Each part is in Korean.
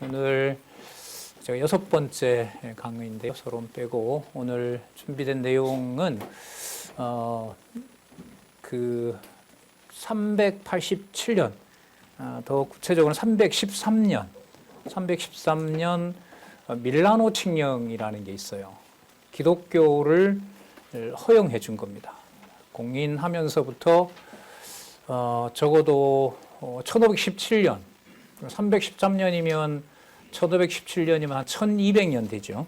오늘 제가 6번째 강의인데요. 서론 빼고 오늘 준비된 내용은 그 387년, 더 구체적으로 313년 밀라노 칙령이라는 게 있어요. 기독교를 허용해 준 겁니다. 공인하면서부터 적어도 1517년, 313년이면 1517년이면 한 1200년 되죠.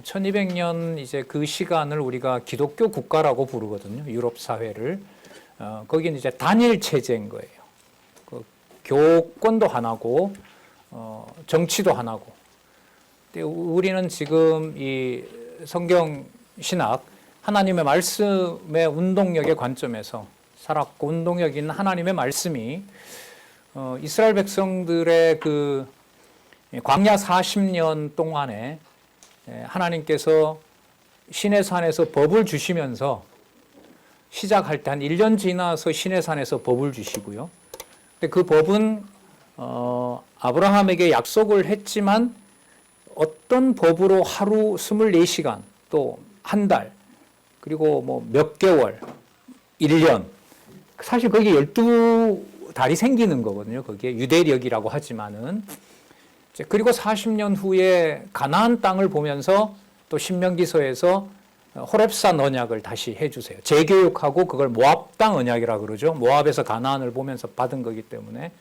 1200년 이제 그 시간을 우리가 기독교 국가라고 부르거든요. 유럽 사회를. 거기는 이제 단일 체제인 거예요. 그 교권도 하나고, 정치도 하나고. 근데 우리는 지금 이 성경 신학, 하나님의 말씀의 운동력의 관점에서 살았고, 운동력 있는 하나님의 말씀이 이스라엘 백성들의 그 광야 40년 동안에 하나님께서 시내산에서 법을 주시면서 시작할 때 한 1년 지나서 시내산에서 법을 주시고요. 근데 그 법은 아브라함에게 약속을 했지만 어떤 법으로 하루 24시간 또 한 달 그리고 뭐 몇 개월 1년 사실 거기에 12달이 생기는 거거든요. 거기에 유대력이라고 하지만은 그리고 40년 후에 가나안 땅을 보면서 또 신명기서에서 호렙산 언약을 다시 해주세요. 재교육하고 그걸 모압 땅 언약이라고 그러죠. 모압에서 가나안을 보면서 받은 거기 때문에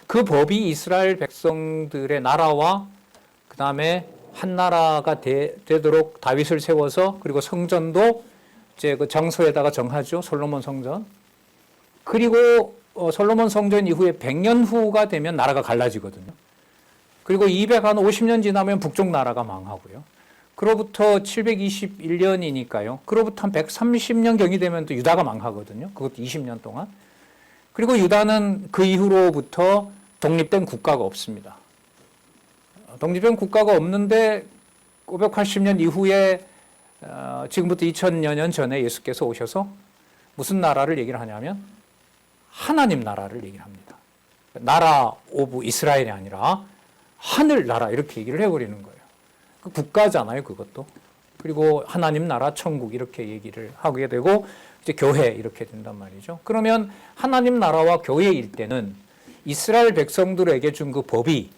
그 법이 이스라엘 백성들의 나라와 그 다음에 한 나라가 되도록 다윗을 세워서 그리고 성전도 이제 그 장소에다가 정하죠. 솔로몬 성전. 그리고 솔로몬 성전 이후에 100년 후가 되면 나라가 갈라지거든요. 그리고 250년 지나면 북쪽 나라가 망하고요. 그로부터 721년이니까요. 그로부터 한 130년경이 되면 또 유다가 망하거든요. 그것도 20년 동안. 그리고 유다는 그 이후로부터 독립된 국가가 없습니다. 독립된 국가가 없는데 580년 이후에 지금부터 2000여 년 전에 예수께서 오셔서 무슨 나라를 얘기를 하냐면 하나님 나라를 얘기를 합니다. 나라 오브 이스라엘이 아니라 하늘나라 이렇게 얘기를 해버리는 거예요. 그 국가잖아요, 그것도. 그리고 하나님 나라, 천국 이렇게 얘기를 하게 되고 이제 교회 이렇게 된단 말이죠. 그러면 하나님 나라와 교회일 때는 이스라엘 백성들에게 준 그 법이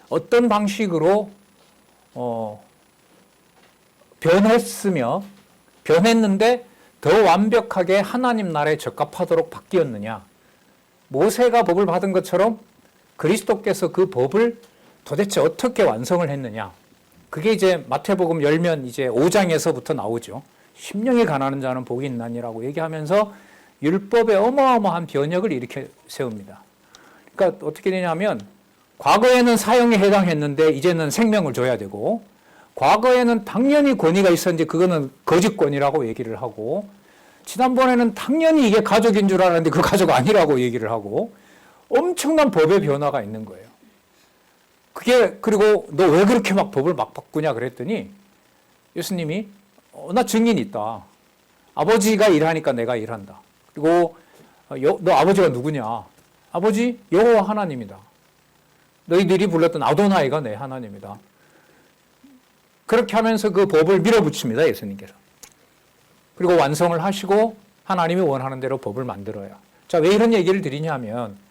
어떤 방식으로 변했는데 더 완벽하게 하나님 나라에 적합하도록 바뀌었느냐. 모세가 법을 받은 것처럼 그리스도께서 그 법을 도대체 어떻게 완성을 했느냐. 그게 이제 마태복음 열면 이제 5장에서부터 나오죠. 심령이 가난한 자는 복이 있나니라고 얘기하면서 율법의 어마어마한 변혁을 일으켜 세웁니다. 그러니까 어떻게 되냐면 과거에는 사형에 해당했는데 이제는 생명을 줘야 되고 과거에는 당연히 권위가 있었는데 그거는 거짓권이라고 얘기를 하고 지난번에는 당연히 이게 가족인 줄 알았는데 그 가족 아니라고 얘기를 하고 엄청난 법의 변화가 있는 거예요. 그게 그리고 너 왜 그렇게 막 법을 막 바꾸냐 그랬더니 예수님이 나 증인이 있다. 아버지가 일하니까 내가 일한다. 그리고 너 아버지가 누구냐? 아버지 여호와 하나님이다. 너희들이 불렀던 아도나이가 내 하나님이다. 그렇게 하면서 그 법을 밀어붙입니다. 예수님께서. 그리고 완성을 하시고 하나님이 원하는 대로 법을 만들어요. 자, 왜 이런 얘기를 드리냐면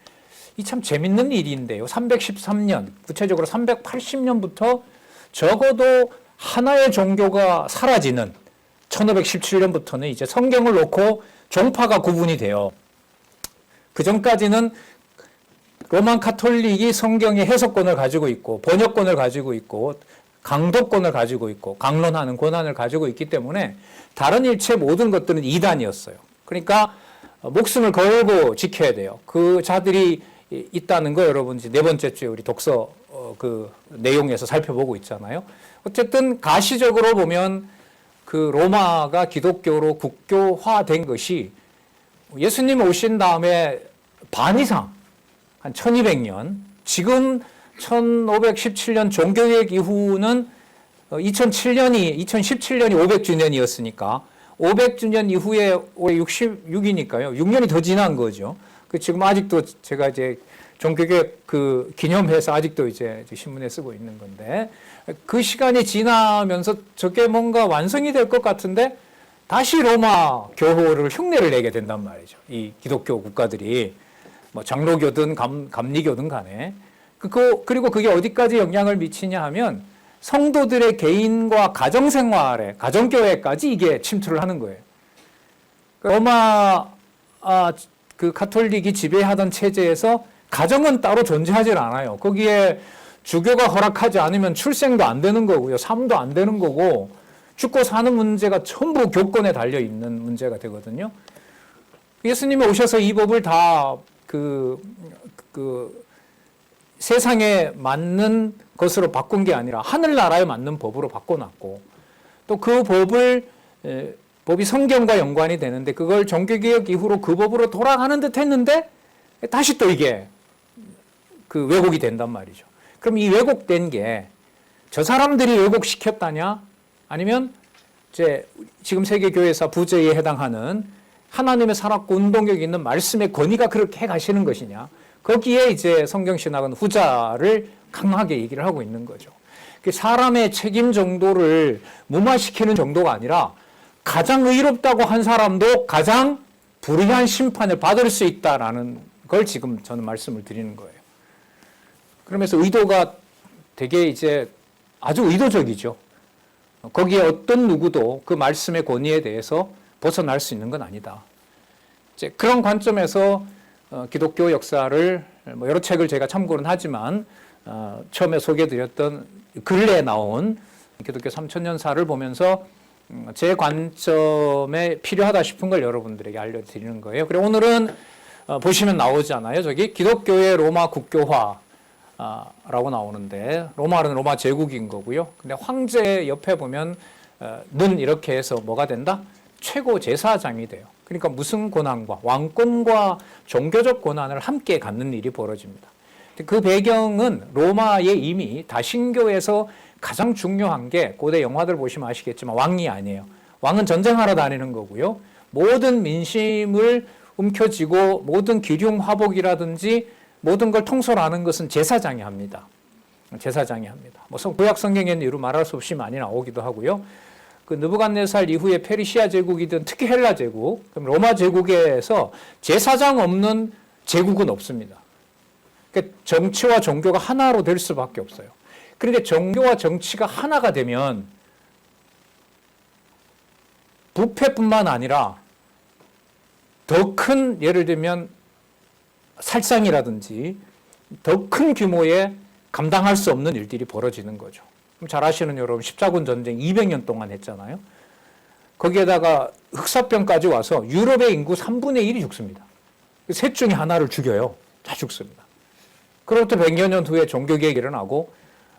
이 참 재밌는 일인데요. 313년, 구체적으로 380년부터 적어도 하나의 종교가 사라지는 1517년부터는 이제 성경을 놓고 종파가 구분이 돼요. 그 전까지는 로만 카톨릭이 성경의 해석권을 가지고 있고 번역권을 가지고 있고 강독권을 가지고 있고 강론하는 권한을 가지고 있기 때문에 다른 일체 모든 것들은 이단이었어요. 그러니까 목숨을 걸고 지켜야 돼요. 그 자들이 있다는 거 여러분 이제 4번째 주에 우리 독서 그 내용에서 살펴보고 있잖아요. 어쨌든 가시적으로 보면 그 로마가 기독교로 국교화된 것이 예수님 오신 다음에 반 이상 한 1200년 지금 1517년 종교개혁 이후는 2017년이 500주년이었으니까 500주년 이후에 올해 66이니까요. 6년이 더 지난 거죠. 그 지금 아직도 제가 이제 종교개혁 그 기념해서 아직도 이제 신문에 쓰고 있는 건데, 그 시간이 지나면서 저게 뭔가 완성이 될 것 같은데 다시 로마 교호를 흉내를 내게 된단 말이죠. 이 기독교 국가들이 뭐 장로교든 감리교든 간에. 그리고 그게 어디까지 영향을 미치냐 하면 성도들의 개인과 가정생활에, 가정교회까지 이게 침투를 하는 거예요. 로마 그 가톨릭이 지배하던 체제에서 가정은 따로 존재하지 않아요. 거기에 주교가 허락하지 않으면 출생도 안 되는 거고요. 삶도 안 되는 거고, 죽고 사는 문제가 전부 교권에 달려 있는 문제가 되거든요. 예수님이 오셔서 이 법을 다 세상에 맞는 것으로 바꾼 게 아니라 하늘나라에 맞는 법으로 바꿔놨고, 또 그 법이 성경과 연관이 되는데 그걸 종교개혁 이후로 그 법으로 돌아가는 듯 했는데 다시 또 이게 그 왜곡이 된단 말이죠. 그럼 이 왜곡된 게 저 사람들이 왜곡시켰다냐? 아니면 이제 지금 세계교회사 부제에 해당하는 하나님의 살았고 운동력 있는 말씀의 권위가 그렇게 해가시는 것이냐? 거기에 이제 성경신학은 후자를 강하게 얘기를 하고 있는 거죠. 사람의 책임 정도를 무마시키는 정도가 아니라 가장 의롭다고 한 사람도 가장 불의한 심판을 받을 수 있다라는 걸 지금 저는 말씀을 드리는 거예요. 그러면서 의도가 되게 이제 아주 의도적이죠. 거기에 어떤 누구도 그 말씀의 권위에 대해서 벗어날 수 있는 건 아니다. 이제 그런 관점에서 기독교 역사를 뭐 여러 책을 제가 참고는 하지만 처음에 소개해드렸던 근래에 나온 기독교 3000년사를 보면서 제 관점에 필요하다 싶은 걸 여러분들에게 알려드리는 거예요. 그리고 오늘은 보시면 나오잖아요. 저기 기독교의 로마 국교화 라고 나오는데, 로마는 로마 제국인 거고요. 근데 황제 옆에 보면 는 이렇게 해서 뭐가 된다? 최고 제사장이 돼요. 그러니까 무슨 권한과 왕권과 종교적 권한을 함께 갖는 일이 벌어집니다. 그 배경은 로마에 이미 다신교에서 가장 중요한 게, 고대 영화들 보시면 아시겠지만 왕이 아니에요. 왕은 전쟁하러 다니는 거고요. 모든 민심을 움켜쥐고 모든 기륭 화복이라든지 모든 걸 통솔하는 것은 제사장이 합니다. 제사장이 합니다. 뭐 구약 성경에는 이루 말할 수 없이 많이 나오기도 하고요. 그 느부갓네살 이후에 페르시아 제국이든 특히 헬라 제국, 그럼 로마 제국에서 제사장 없는 제국은 없습니다. 그러니까 정치와 종교가 하나로 될 수밖에 없어요. 그런데 종교와 정치가 하나가 되면 부패뿐만 아니라 더 큰, 예를 들면 살상이라든지 더 큰 규모의 감당할 수 없는 일들이 벌어지는 거죠. 잘 아시는 여러분, 십자군 전쟁 200년 동안 했잖아요. 거기에다가 흑사병까지 와서 유럽의 인구 3분의 1이 죽습니다. 셋 중에 하나를 죽여요. 다 죽습니다. 그로부터 100여 년 후에 종교개혁이 일어나고,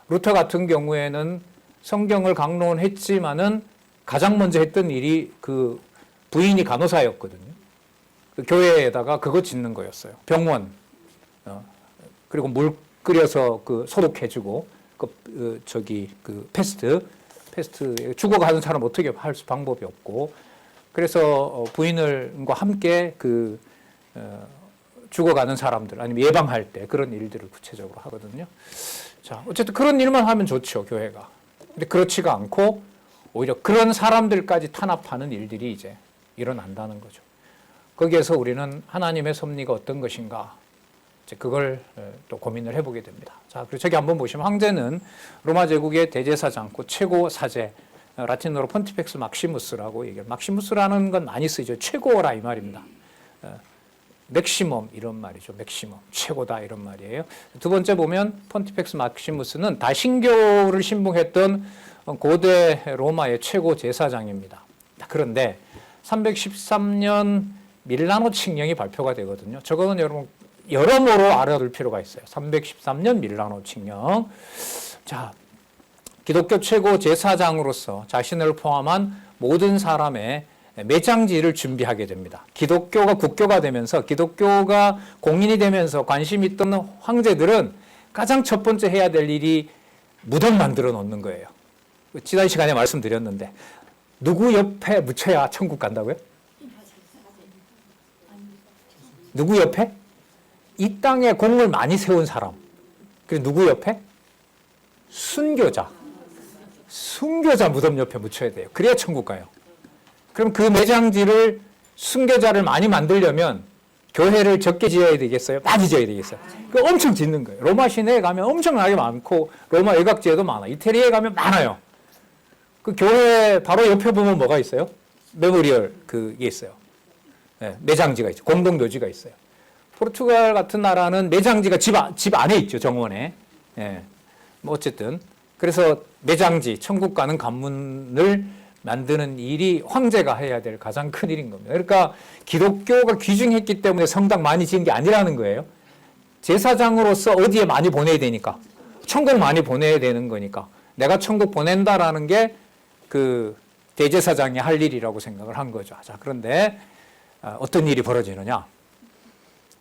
루터 같은 경우에는 성경을 강론했지만은 가장 먼저 했던 일이 그 부인이 간호사였거든요. 그 교회에다가 그거 짓는 거였어요. 병원. 그리고 물 끓여서 그 소독해주고, 패스트 죽어가는 사람 어떻게 할 방법이 없고, 그래서 부인과 함께 죽어가는 사람들, 아니면 예방할 때 그런 일들을 구체적으로 하거든요. 자, 어쨌든 그런 일만 하면 좋죠, 교회가. 근데 그렇지가 않고 오히려 그런 사람들까지 탄압하는 일들이 이제 일어난다는 거죠. 거기에서 우리는 하나님의 섭리가 어떤 것인가, 이제 그걸 또 고민을 해보게 됩니다. 자, 그리고 저기 한번 보시면 황제는 로마 제국의 대제사장, 최고 사제, 라틴어로 폰티펙스 막시무스라고 얘기해요. 막시무스라는 건 많이 쓰이죠. 최고라 이 말입니다. 맥시멈 이런 말이죠. 맥시멈, 최고다 이런 말이에요. 두 번째 보면 폰티펙스 막시무스는 다신교를 신봉했던 고대 로마의 최고 제사장입니다. 그런데 313년 밀라노 칙령이 발표가 되거든요. 저거는 여러분 여러모로 알아둘 필요가 있어요. 313년 밀라노 칙령. 자, 기독교 최고 제사장으로서 자신을 포함한 모든 사람의 매장지를 준비하게 됩니다. 기독교가 국교가 되면서, 기독교가 공인이 되면서 관심 있던 황제들은 가장 첫 번째 해야 될 일이 무덤 만들어 놓는 거예요. 지난 시간에 말씀드렸는데, 누구 옆에 묻혀야 천국 간다고요? 누구 옆에? 이 땅에 공을 많이 세운 사람. 그리고 누구 옆에? 순교자. 순교자 무덤 옆에 묻혀야 돼요. 그래야 천국 가요. 그럼 그 매장지를 순교자를 많이 만들려면 교회를 적게 지어야 되겠어요? 많이 지어야 되겠어요? 그 엄청 짓는 거예요. 로마 시내에 가면 엄청나게 많고 로마 외곽지에도 많아. 이태리에 가면 많아요. 그 교회 바로 옆에 보면 뭐가 있어요? 메모리얼 그게 있어요. 네, 매장지가 있죠. 공동묘지가 있어요. 포르투갈 같은 나라는 매장지가 집 안에 있죠. 정원에. 네, 뭐 어쨌든 그래서 매장지, 천국 가는 관문을 만드는 일이 황제가 해야 될 가장 큰 일인 겁니다. 그러니까 기독교가 귀중했기 때문에 성당 많이 지은 게 아니라는 거예요. 제사장으로서 어디에 많이 보내야 되니까. 천국 많이 보내야 되는 거니까. 내가 천국 보낸다라는 게 그 대제사장이 할 일이라고 생각을 한 거죠. 자, 그런데 어떤 일이 벌어지느냐.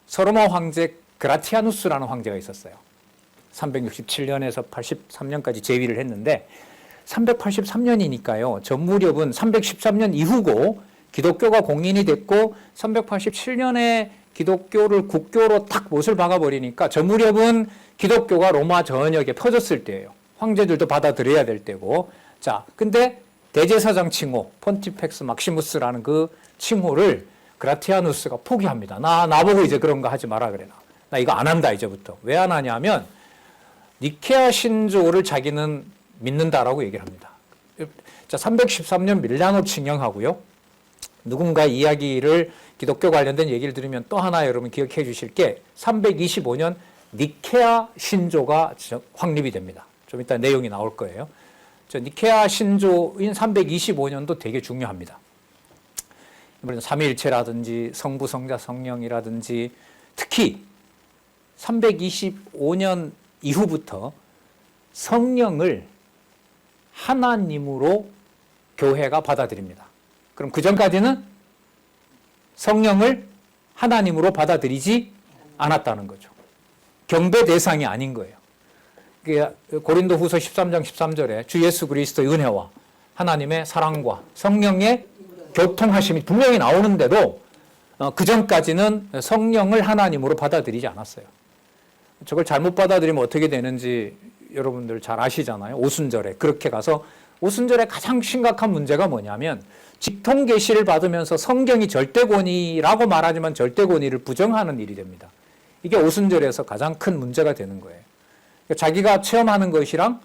서로마 황제 그라티아누스라는 황제가 있었어요. 367년에서 83년까지 재위를 했는데 383년이니까요. 전 무렵은 313년 이후고 기독교가 공인이 됐고 387년에 기독교를 국교로 딱 못을 박아버리니까 전 무렵은 기독교가 로마 전역에 퍼졌을 때예요. 황제들도 받아들여야 될 때고. 자, 근데 대제사장 칭호, 폰티펙스 막시무스라는 그 칭호를 그라티아누스가 포기합니다. 나보고 이제 그런 거 하지 마라 그래. 나 이거 안 한다 이제부터. 왜 안 하냐면 니케아 신조를 자기는 믿는다라고 얘기를 합니다. 자, 313년 밀라노 칙령하고요. 누군가 이야기를 기독교 관련된 얘기를 들으면 또 하나 여러분 기억해 주실 게 325년 니케아 신조가 확립이 됩니다. 좀 이따 내용이 나올 거예요. 저 니케아 신조인 325년도 되게 중요합니다. 삼위일체라든지 성부, 성자, 성령이라든지 특히 325년 이후부터 성령을 하나님으로 교회가 받아들입니다. 그럼 그 전까지는 성령을 하나님으로 받아들이지 않았다는 거죠. 경배 대상이 아닌 거예요. 고린도후서 13장 13절에 주 예수 그리스도의 은혜와 하나님의 사랑과 성령의 교통하심이 분명히 나오는데도 그 전까지는 성령을 하나님으로 받아들이지 않았어요. 저걸 잘못 받아들이면 어떻게 되는지 여러분들 잘 아시잖아요. 오순절에 그렇게 가서 오순절에 가장 심각한 문제가 뭐냐면 직통 계시를 받으면서 성경이 절대권위라고 말하지만 절대권위를 부정하는 일이 됩니다. 이게 오순절에서 가장 큰 문제가 되는 거예요. 자기가 체험하는 것이랑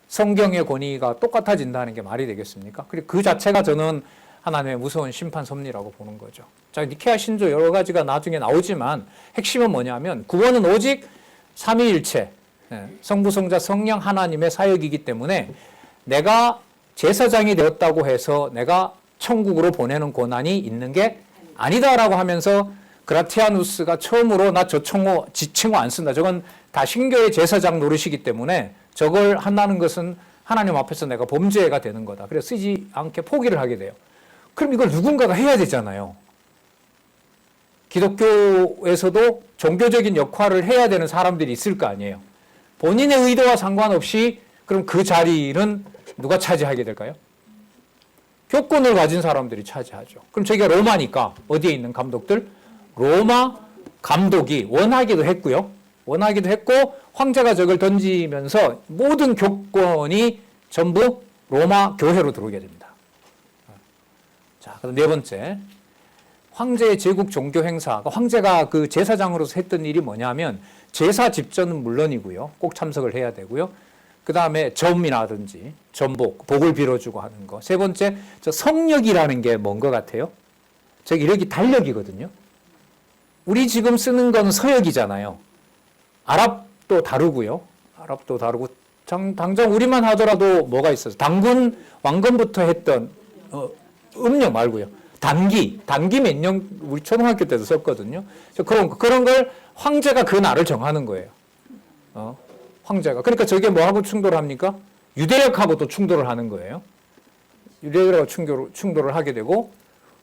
성경의 권위가 똑같아진다는 게 말이 되겠습니까? 그리고 그 자체가 저는 하나님의 무서운 심판 섭리라고 보는 거죠. 자, 니케아 신조 여러 가지가 나중에 나오지만 핵심은 뭐냐면 구원은 오직 삼위일체, 성부, 성자, 성령 하나님의 사역이기 때문에 내가 제사장이 되었다고 해서 내가 천국으로 보내는 권한이 있는 게 아니다라고 하면서 그라티아누스가 처음으로 나 저 지칭호 안 쓴다. 저건 다 신교의 제사장 노릇이기 때문에 저걸 한다는 것은 하나님 앞에서 내가 범죄가 되는 거다. 그래서 쓰지 않게 포기를 하게 돼요. 그럼 이걸 누군가가 해야 되잖아요. 기독교에서도 종교적인 역할을 해야 되는 사람들이 있을 거 아니에요. 본인의 의도와 상관없이 그럼 그 자리는 누가 차지하게 될까요? 교권을 가진 사람들이 차지하죠. 그럼 저기가 로마니까 어디에 있는 감독들? 로마 감독이 원하기도 했고요. 원하기도 했고 황제가 저걸 던지면서 모든 교권이 전부 로마 교회로 들어오게 됩니다. 자, 그럼 네 번째. 황제의 제국 종교 행사, 황제가 그 제사장으로서 했던 일이 뭐냐면 제사 집전은 물론이고요. 꼭 참석을 해야 되고요. 그 다음에 점이라든지 전복, 복을 빌어주고 하는 거. 세 번째, 저 성역이라는 게 뭔 것 같아요? 저기 이력이 달력이거든요. 우리 지금 쓰는 건 서역이잖아요. 아랍도 다르고요. 아랍도 다르고 당장 우리만 하더라도 뭐가 있어요? 당군 왕건부터 했던 음력 말고요. 단기 몇 년 우리 초등학교 때도 썼거든요. 그런 걸 황제가 그 날을 정하는 거예요. 황제가. 그러니까 저게 뭐하고 충돌합니까? 유대력하고 또 충돌을 하는 거예요. 유대력하고 충돌을 하게 되고,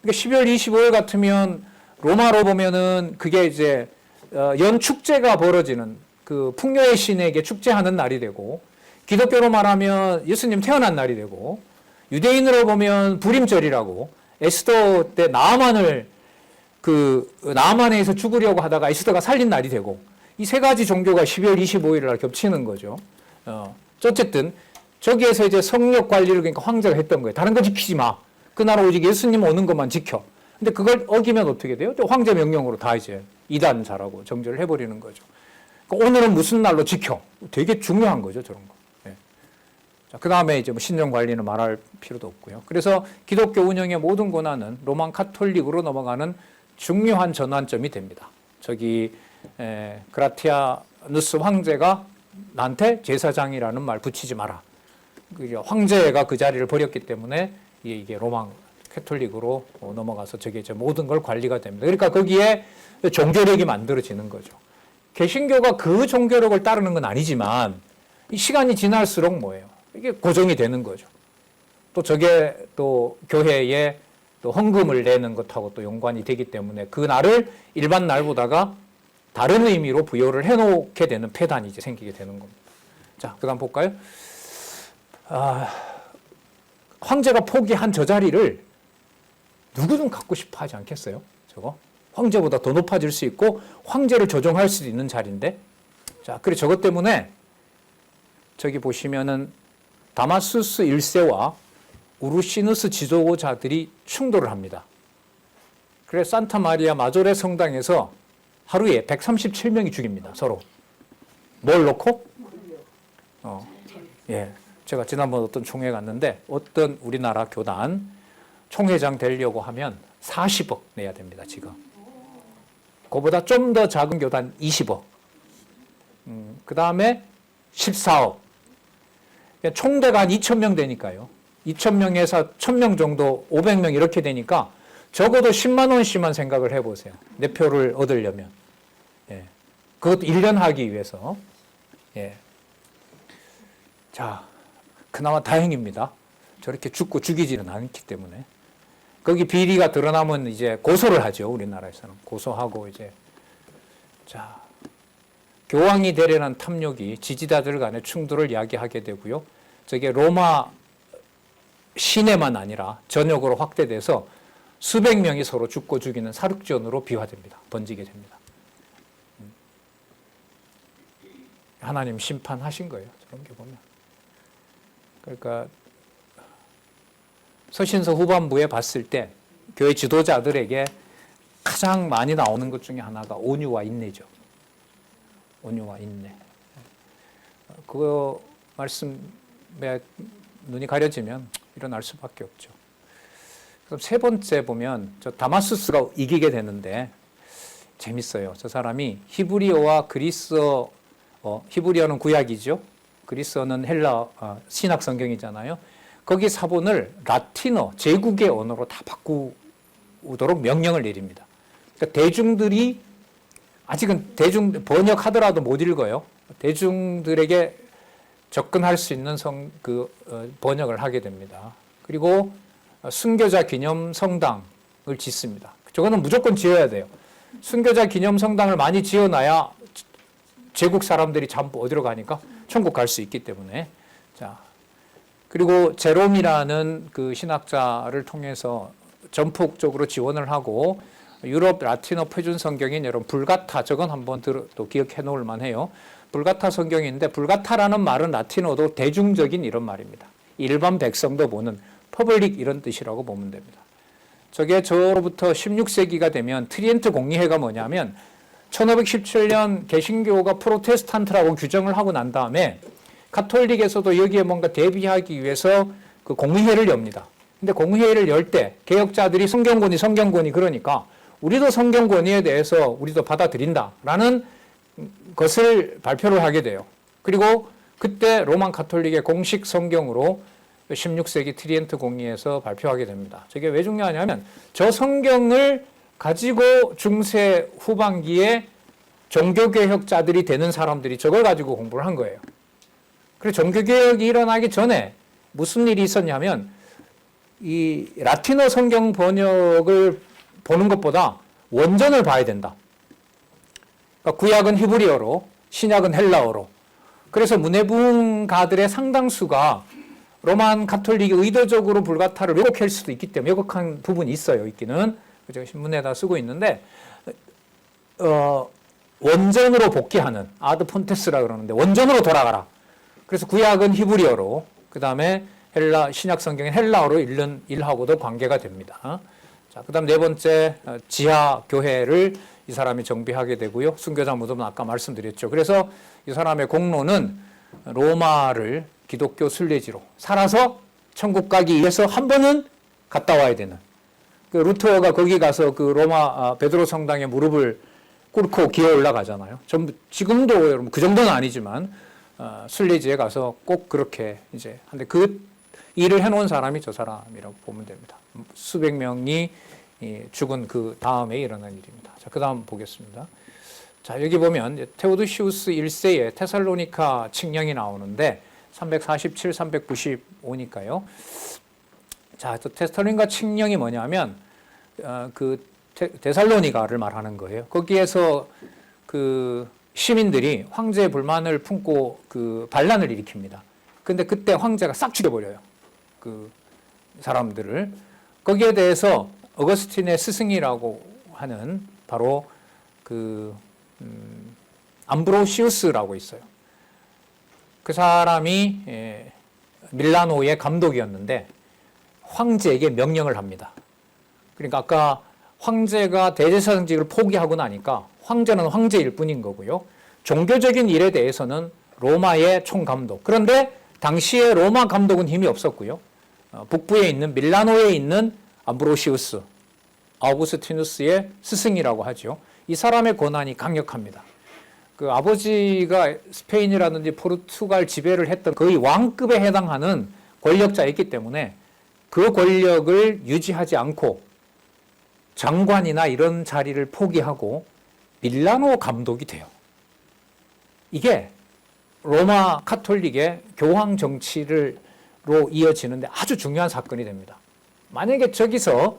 그러니까 12월 25일 같으면 로마로 보면은 그게 이제 연 축제가 벌어지는 그 풍요의 신에게 축제하는 날이 되고, 기독교로 말하면 예수님 태어난 날이 되고, 유대인으로 보면 부림절이라고 에스더 때 나아만을 그 나만에서 죽으려고 하다가 에스더가 살린 날이 되고 이 세 가지 종교가 12월 25일 날 겹치는 거죠. 어쨌든 저기에서 이제 성역 관리를 그러니까 황제가 했던 거예요. 다른 거 지키지 마. 그날 오직 예수님 오는 것만 지켜. 근데 그걸 어기면 어떻게 돼요? 황제 명령으로 다 이제 이단자라고 정죄를 해버리는 거죠. 그러니까 오늘은 무슨 날로 지켜. 되게 중요한 거죠, 저런 거. 예. 자, 그 다음에 이제 뭐 신령 관리는 말할 필요도 없고요. 그래서 기독교 운영의 모든 권한은 로만 카톨릭으로 넘어가는 중요한 전환점이 됩니다. 저기 그라티아누스 황제가 나한테 제사장이라는 말 붙이지 마라. 황제가 그 자리를 버렸기 때문에 이게 로만 카톨릭으로 넘어가서 저게 이제 모든 걸 관리가 됩니다. 그러니까 거기에 종교력이 만들어지는 거죠. 개신교가 그 종교력을 따르는 건 아니지만 이 시간이 지날수록 뭐예요? 이게 고정이 되는 거죠. 또 저게 또 교회에 또 헌금을 내는 것하고 또 연관이 되기 때문에 그 날을 일반 날보다가 다른 의미로 부여를 해놓게 되는 폐단이 이제 생기게 되는 겁니다. 자, 그 다음 볼까요? 황제가 포기한 저 자리를 누구든 갖고 싶어 하지 않겠어요? 저거? 황제보다 더 높아질 수 있고 황제를 조종할 수도 있는 자리인데 자, 그래 저것 때문에 저기 보시면은 다마수스 1세와 우르시누스 지도자들이 충돌을 합니다. 그래서 산타 마리아 마조레 성당에서 하루에 137명이 죽입니다. 서로. 뭘 놓고? 예. 제가 지난번 어떤 총회 갔는데 어떤 우리나라 교단 총회장 되려고 하면 40억 내야 됩니다. 지금. 그거보다 좀 더 작은 교단 20억. 그 다음에 14억. 총대가 한 2,000명 되니까요. 2,000명에서 1,000명 정도 500명 이렇게 되니까 적어도 10만 원씩만 생각을 해보세요. 내 표를 얻으려면. 예. 그것도 1년 하기 위해서. 예. 자, 그나마 다행입니다. 저렇게 죽고 죽이지는 않기 때문에. 거기 비리가 드러나면 이제 고소를 하죠. 우리나라에서는. 고소하고 이제. 자, 교황이 되려는 탐욕이 지지자들 간의 충돌을 야기하게 되고요. 저게 로마 시내만 아니라 전역으로 확대돼서 수백 명이 서로 죽고 죽이는 사륙전으로 비화됩니다. 번지게 됩니다. 하나님 심판하신 거예요. 저런 게 보면. 그러니까 서신서 후반부에 봤을 때 교회 지도자들에게 가장 많이 나오는 것 중에 하나가 온유와 인내죠. 온유와 인내. 그거 말씀에 눈이 가려지면 일어날 수밖에 없죠. 그럼 세 번째 보면 저 다마수스가 이기게 되는데 재밌어요. 저 사람이 히브리어와 그리스어, 히브리어는 구약이죠. 그리스어는 헬라 신약 성경이잖아요. 거기 사본을 라틴어 제국의 언어로 다 바꾸도록 명령을 내립니다. 그러니까 대중들이 아직은 번역하더라도 못 읽어요. 대중들에게 접근할 수 있는 번역을 하게 됩니다. 그리고 순교자 기념 성당을 짓습니다. 저거는 무조건 지어야 돼요. 순교자 기념 성당을 많이 지어놔야 제국 사람들이 전부 어디로 가니까 천국 갈 수 있기 때문에. 자, 그리고 제롬이라는 그 신학자를 통해서 전폭적으로 지원을 하고 유럽 라틴어 표준 성경인 여러분 불가타 저건 한번 또 기억해 놓을 만해요. 불가타 성경인데 불가타라는 말은 라틴어도 대중적인 이런 말입니다. 일반 백성도 보는 퍼블릭 이런 뜻이라고 보면 됩니다. 저게 저로부터 16세기가 되면 트리엔트 공의회가 뭐냐면 1517년 개신교가 프로테스탄트라고 규정을 하고 난 다음에 가톨릭에서도 여기에 뭔가 대비하기 위해서 그 공의회를 엽니다. 근데 공의회를 열 때 개혁자들이 성경권이 그러니까 우리도 성경권위에 대해서 우리도 받아들인다라는 것을 발표를 하게 돼요. 그리고 그때 로만 가톨릭의 공식 성경으로 16세기 트리엔트 공의에서 발표하게 됩니다. 저게 왜 중요하냐면 저 성경을 가지고 중세 후반기에 종교개혁자들이 되는 사람들이 저걸 가지고 공부를 한 거예요. 그래서 종교개혁이 일어나기 전에 무슨 일이 있었냐면 이 라틴어 성경 번역을 보는 것보다 원전을 봐야 된다. 그러니까 구약은 히브리어로, 신약은 헬라어로. 그래서 문해부흥가들의 상당수가 로만 가톨릭이 의도적으로 불가타를 왜곡할 수도 있기 때문에 왜곡한 부분이 있어요. 있기는. 제가 신문에다 쓰고 있는데 원전으로 복귀하는 아드 폰테스라 그러는데 원전으로 돌아가라. 그래서 구약은 히브리어로 그 다음에 신약 성경은 헬라어로 읽는 일하고도 관계가 됩니다. 자, 그 다음 네 번째 지하 교회를 이 사람이 정비하게 되고요. 순교자 무덤은 아까 말씀드렸죠. 그래서 이 사람의 공로는 로마를 기독교 순례지로 살아서 천국 가기 위해서 한 번은 갔다 와야 되는. 그 루터가 거기 가서 그 로마 베드로 성당에 무릎을 꿇고 기어 올라가잖아요. 전부 지금도 여러분 그 정도는 아니지만 순례지에 가서 꼭 그렇게 이제 한데 그 일을 해놓은 사람이 저 사람이라고 보면 됩니다. 수백 명이 죽은 그 다음에 일어난 일입니다. 자, 그 다음 보겠습니다. 자, 여기 보면 테오도시우스 1세의 테살로니카 칙령이 나오는데 347, 395니까요. 자, 또 테살로니카 칙령이 뭐냐면 그 데살로니가를 말하는 거예요. 거기에서 그 시민들이 황제의 불만을 품고 그 반란을 일으킵니다. 근데 그때 황제가 싹 죽여버려요. 그 사람들을. 거기에 대해서 어거스틴의 스승이라고 하는 바로 그 암브로시우스라고 있어요. 그 사람이 밀라노의 감독이었는데 황제에게 명령을 합니다. 그러니까 아까 황제가 대제사장직을 포기하고 나니까 황제는 황제일 뿐인 거고요. 종교적인 일에 대해서는 로마의 총감독. 그런데 당시에 로마 감독은 힘이 없었고요. 북부에 있는 밀라노에 있는 암브로시우스, 아우구스티누스의 스승이라고 하죠. 이 사람의 권한이 강력합니다. 그 아버지가 스페인이라든지 포르투갈 지배를 했던 거의 왕급에 해당하는 권력자였기 때문에 그 권력을 유지하지 않고 장관이나 이런 자리를 포기하고 밀라노 감독이 돼요. 이게 로마 카톨릭의 교황 정치로 이어지는데 아주 중요한 사건이 됩니다. 만약에 저기서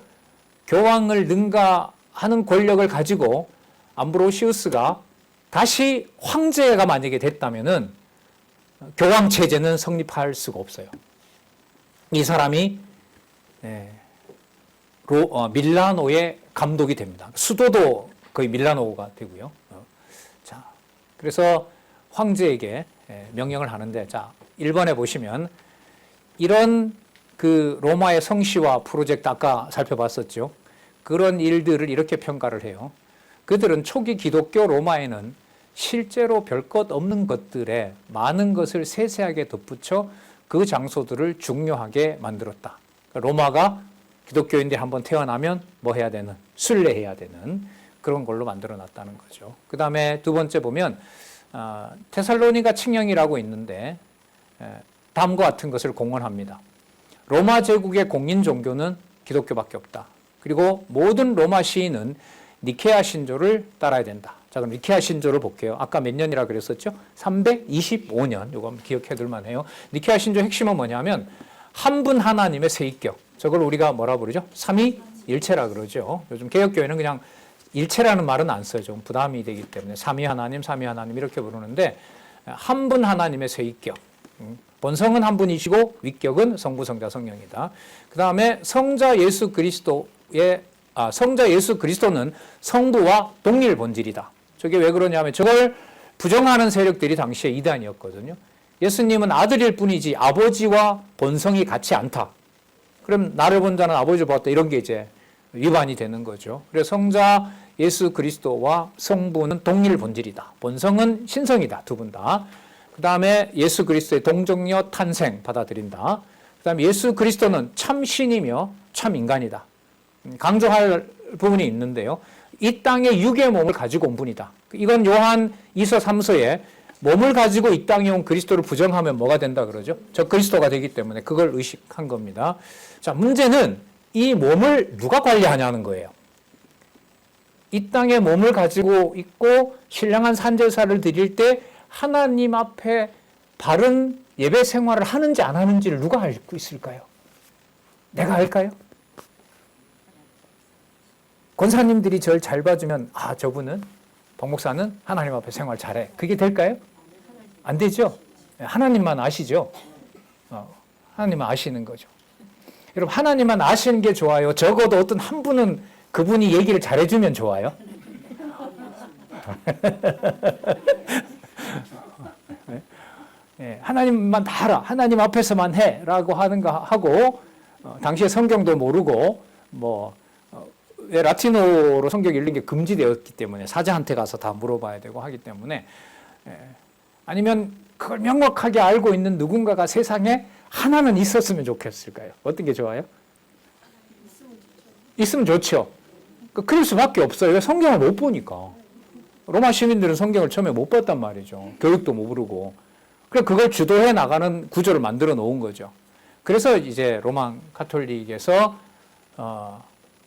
교황을 능가하는 권력을 가지고 암브로시우스가 다시 황제가 만약에 됐다면은 교황 체제는 성립할 수가 없어요. 이 사람이 밀라노의 감독이 됩니다. 수도도 거의 밀라노가 되고요. 자, 그래서 황제에게 명령을 하는데, 자, 1번에 보시면 이런 그 로마의 성시화 프로젝트 아까 살펴봤었죠. 그런 일들을 이렇게 평가를 해요. 그들은 초기 기독교 로마에는 실제로 별 것 없는 것들에 많은 것을 세세하게 덧붙여 그 장소들을 중요하게 만들었다. 로마가 기독교인들이 한번 태어나면 뭐 해야 되는? 순례해야 되는 그런 걸로 만들어 놨다는 거죠. 그 다음에 두 번째 보면 테살로니가 칙령이라고 있는데 다음과 같은 것을 공언합니다. 로마 제국의 공인 종교는 기독교밖에 없다. 그리고 모든 로마 시인은 니케아 신조를 따라야 된다. 자, 그럼 니케아 신조를 볼게요. 아까 몇 년이라 그랬었죠? 325년. 이거 한번 기억해 둘 만해요. 니케아 신조 핵심은 뭐냐면 한 분 하나님의 세입격. 저걸 우리가 뭐라 부르죠? 삼위일체라 그러죠. 요즘 개혁교회는 그냥 일체라는 말은 안 써요. 좀 부담이 되기 때문에 삼위 하나님 이렇게 부르는데 한 분 하나님의 세입격. 본성은 한 분이시고 위격은 성부, 성자, 성령이다. 그 다음에 성자 예수 그리스도는 성부와 동일 본질이다. 저게 왜 그러냐면 저걸 부정하는 세력들이 당시에 이단이었거든요. 예수님은 아들일 뿐이지 아버지와 본성이 같이 않다. 그럼 나를 본 자는 아버지를 보았다. 이런 게 이제 위반이 되는 거죠. 그래서 성자 예수 그리스도와 성부는 동일 본질이다. 본성은 신성이다. 두 분 다. 그 다음에 예수 그리스도의 동정녀 탄생 받아들인다. 그 다음에 예수 그리스도는 참 신이며 참 인간이다. 강조할 부분이 있는데요. 이 땅에 육의 몸을 가지고 온 분이다. 이건 요한 2서 3서에 몸을 가지고 이 땅에 온 그리스도를 부정하면 뭐가 된다 그러죠? 저 그리스도가 되기 때문에 그걸 의식한 겁니다. 자, 문제는 이 몸을 누가 관리하냐는 거예요. 이 땅에 몸을 가지고 있고 신령한 산제사를 드릴 때 하나님 앞에 바른 예배 생활을 하는지 안 하는지를 누가 알고 있을까요? 내가 알까요? 권사님들이 저를 잘 봐주면 저분은 박 목사는 하나님 앞에 생활 잘해. 그게 될까요? 안 되죠. 하나님만 아시죠. 하나님만 아시는 거죠. 여러분 하나님만 아시는 게 좋아요. 적어도 어떤 한 분은 그분이 얘기를 잘해주면 좋아요. 예, 하나님만 다 알아. 하나님 앞에서만 해. 라고 하는 거 하고, 당시에 성경도 모르고, 왜 라틴어로 성경 읽는 게 금지되었기 때문에 사자한테 가서 다 물어봐야 되고 하기 때문에, 아니면 그걸 명확하게 알고 있는 누군가가 세상에 하나는 있었으면 좋겠을까요? 어떤 게 좋아요? 있으면 좋죠. 그럴 수밖에 없어요. 성경을 못 보니까. 로마 시민들은 성경을 처음에 못 봤단 말이죠. 교육도 모르고. 그래서 그걸 주도해 나가는 구조를 만들어 놓은 거죠. 그래서 이제 로마 가톨릭에서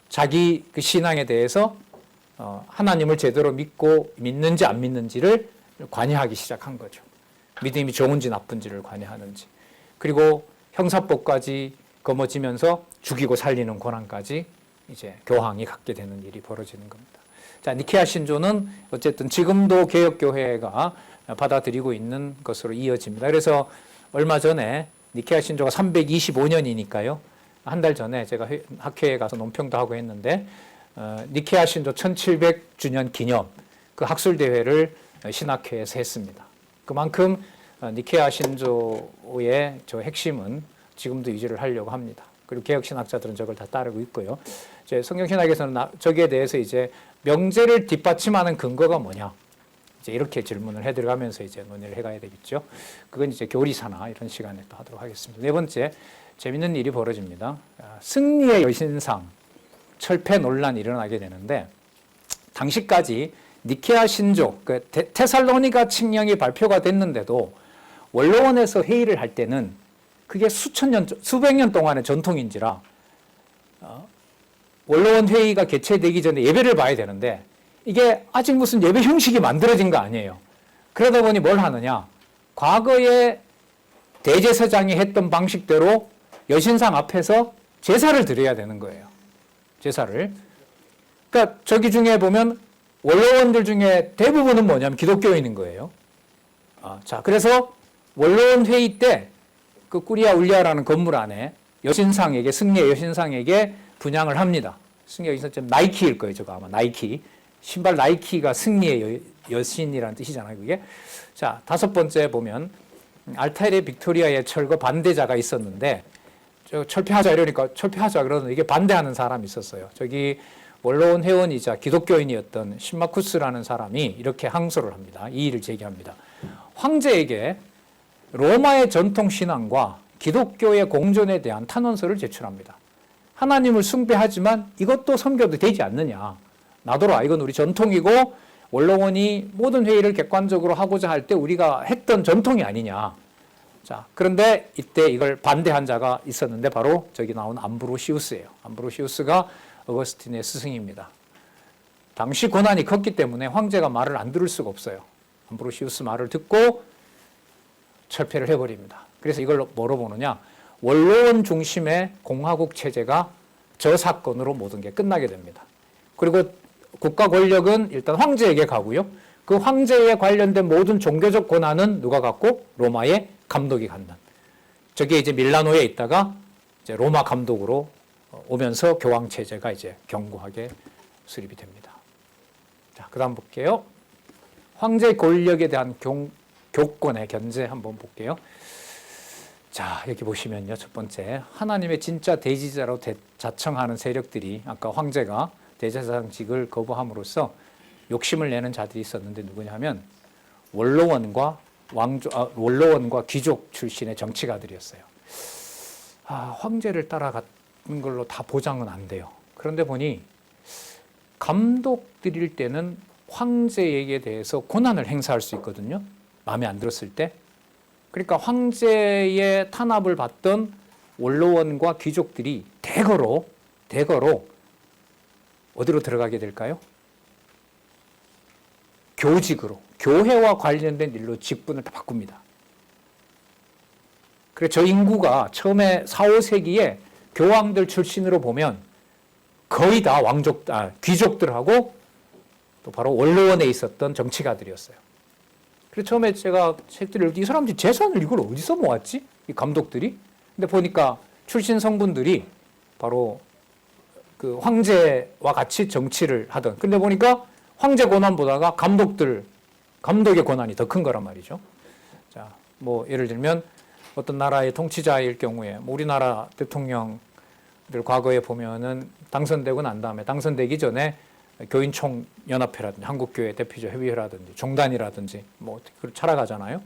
자기 그 신앙에 대해서 하나님을 제대로 믿는지 안 믿는지를 관여하기 시작한 거죠. 믿음이 좋은지 나쁜지를 관여하는지. 그리고 형사법까지 거머쥐면서 죽이고 살리는 권한까지 이제 교황이 갖게 되는 일이 벌어지는 겁니다. 자, 니케아 신조는 어쨌든 지금도 개혁교회가 받아들이고 있는 것으로 이어집니다. 그래서 얼마 전에 니케아 신조가 325년이니까요. 한 달 전에 제가 학회에 가서 논평도 하고 했는데 니케아 신조 1700주년 기념 그 학술대회를 신학회에서 했습니다. 그만큼 니케아 신조의 저 핵심은 지금도 유지를 하려고 합니다. 그리고 개혁신학자들은 저걸 다 따르고 있고요. 이제 성경신학에서는 저기에 대해서 이제 명제를 뒷받침하는 근거가 뭐냐? 이제 이렇게 질문을 해들어가면서 이제 논의를 해가야 되겠죠. 그건 이제 교리사나 이런 시간에 또 하도록 하겠습니다. 네 번째, 재밌는 일이 벌어집니다. 승리의 여신상 철폐 논란이 일어나게 되는데, 당시까지 니케아 신조, 그 테살로니가 칙령이 발표가 됐는데도 원로원에서 회의를 할 때는 그게 수백 년 동안의 전통인지라 원로원 회의가 개최되기 전에 예배를 봐야 되는데 이게 아직 무슨 예배 형식이 만들어진 거 아니에요. 그러다 보니 뭘 하느냐. 과거에 대제사장이 했던 방식대로 여신상 앞에서 제사를 드려야 되는 거예요. 제사를. 그러니까 저기 중에 보면 원로원들 중에 대부분은 뭐냐면 기독교인인 거예요. 자, 그래서 원로원 회의 때 그 꾸리아 울리아라는 건물 안에 여신상에게, 승리의 여신상에게 분향을 합니다. 승리의 여신상, 나이키일 거예요. 저거 아마 나이키. 신발 나이키가 승리의 여신이라는 뜻이잖아요. 그게. 자, 다섯 번째 보면 알타이르 빅토리아의 철거 반대자가 있었는데 철폐하자 이러니까 철폐하자 그러는데 이게 반대하는 사람이 있었어요. 저기 원로원 회원이자 기독교인이었던 신마쿠스라는 사람이 이렇게 항소를 합니다. 이의를 제기합니다. 황제에게 로마의 전통 신앙과 기독교의 공존에 대한 탄원서를 제출합니다. 하나님을 숭배하지만 이것도 섬겨도 되지 않느냐. 나더라. 이건 우리 전통이고 원로원이 모든 회의를 객관적으로 하고자 할 때 우리가 했던 전통이 아니냐. 자, 그런데 이때 이걸 반대한 자가 있었는데 바로 저기 나온 암브로시우스예요. 암브로시우스가 어거스틴의 스승입니다. 당시 고난이 컸기 때문에 황제가 말을 안 들을 수가 없어요. 암브로시우스 말을 듣고 철폐를 해버립니다. 그래서 이걸 뭐로 보느냐. 원로원 중심의 공화국 체제가 저 사건으로 모든 게 끝나게 됩니다. 그리고 국가 권력은 일단 황제에게 가고요. 그 황제에 관련된 모든 종교적 권한은 누가 갖고? 로마의 감독이 갖는. 저게 이제 밀라노에 있다가 이제 로마 감독으로 오면서 교황 체제가 이제 견고하게 수립이 됩니다. 자, 그다음 볼게요. 황제 권력에 대한 교권의 견제 한번 볼게요. 자, 여기 보시면요. 첫 번째, 하나님의 진짜 대지자로 자청하는 세력들이 아까 황제가 대제사장직을 거부함으로써 욕심을 내는 자들이 있었는데 누구냐면 원로원과 원로원과 귀족 출신의 정치가들이었어요. 황제를 따라가는 걸로 다 보장은 안 돼요. 그런데 보니 감독들일 때는 황제에게 대해서 권한을 행사할 수 있거든요. 마음에 안 들었을 때. 그러니까 황제의 탄압을 받던 원로원과 귀족들이 대거로 어디로 들어가게 될까요? 교직으로, 교회와 관련된 일로 직분을 다 바꿉니다. 그래서 저 인구가 처음에 4, 5세기에 교황들 출신으로 보면 거의 다 귀족들하고 또 바로 원로원에 있었던 정치가들이었어요. 그래서 처음에 제가 책들을 읽을 때 이 사람들이 재산을 이걸 어디서 모았지? 이 감독들이. 근데 보니까 출신 성분들이 바로 그 황제와 같이 정치를 하던. 근데 보니까 황제 권한보다가 감독의 권한이 더 큰 거란 말이죠. 자, 뭐 예를 들면 어떤 나라의 통치자일 경우에 뭐 우리나라 대통령들 과거에 보면은 당선되고 난 다음에 당선되기 전에 교인총연합회라든지 한국교회 대표조 협의회라든지 종단이라든지 뭐 그걸 찾아가잖아요.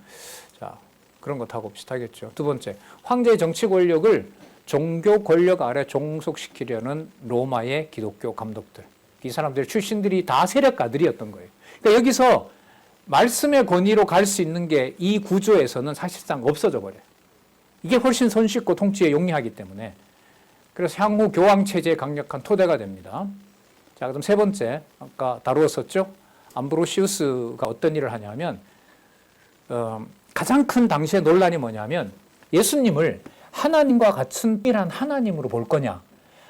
자, 그런 것하고 비슷하겠죠. 두 번째, 황제의 정치 권력을 종교 권력 아래 종속시키려는 로마의 기독교 감독들. 이 사람들 출신들이 다 세력가들이었던 거예요. 그러니까 여기서 말씀의 권위로 갈 수 있는 게 이 구조에서는 사실상 없어져 버려요. 이게 훨씬 손쉽고 통치에 용이하기 때문에. 그래서 향후 교황 체제의 강력한 토대가 됩니다. 자, 그럼 세 번째, 아까 다루었었죠? 암브로시우스가 어떤 일을 하냐면, 가장 큰 당시의 논란이 뭐냐면, 예수님을 하나님과 같은 일한 하나님으로 볼 거냐,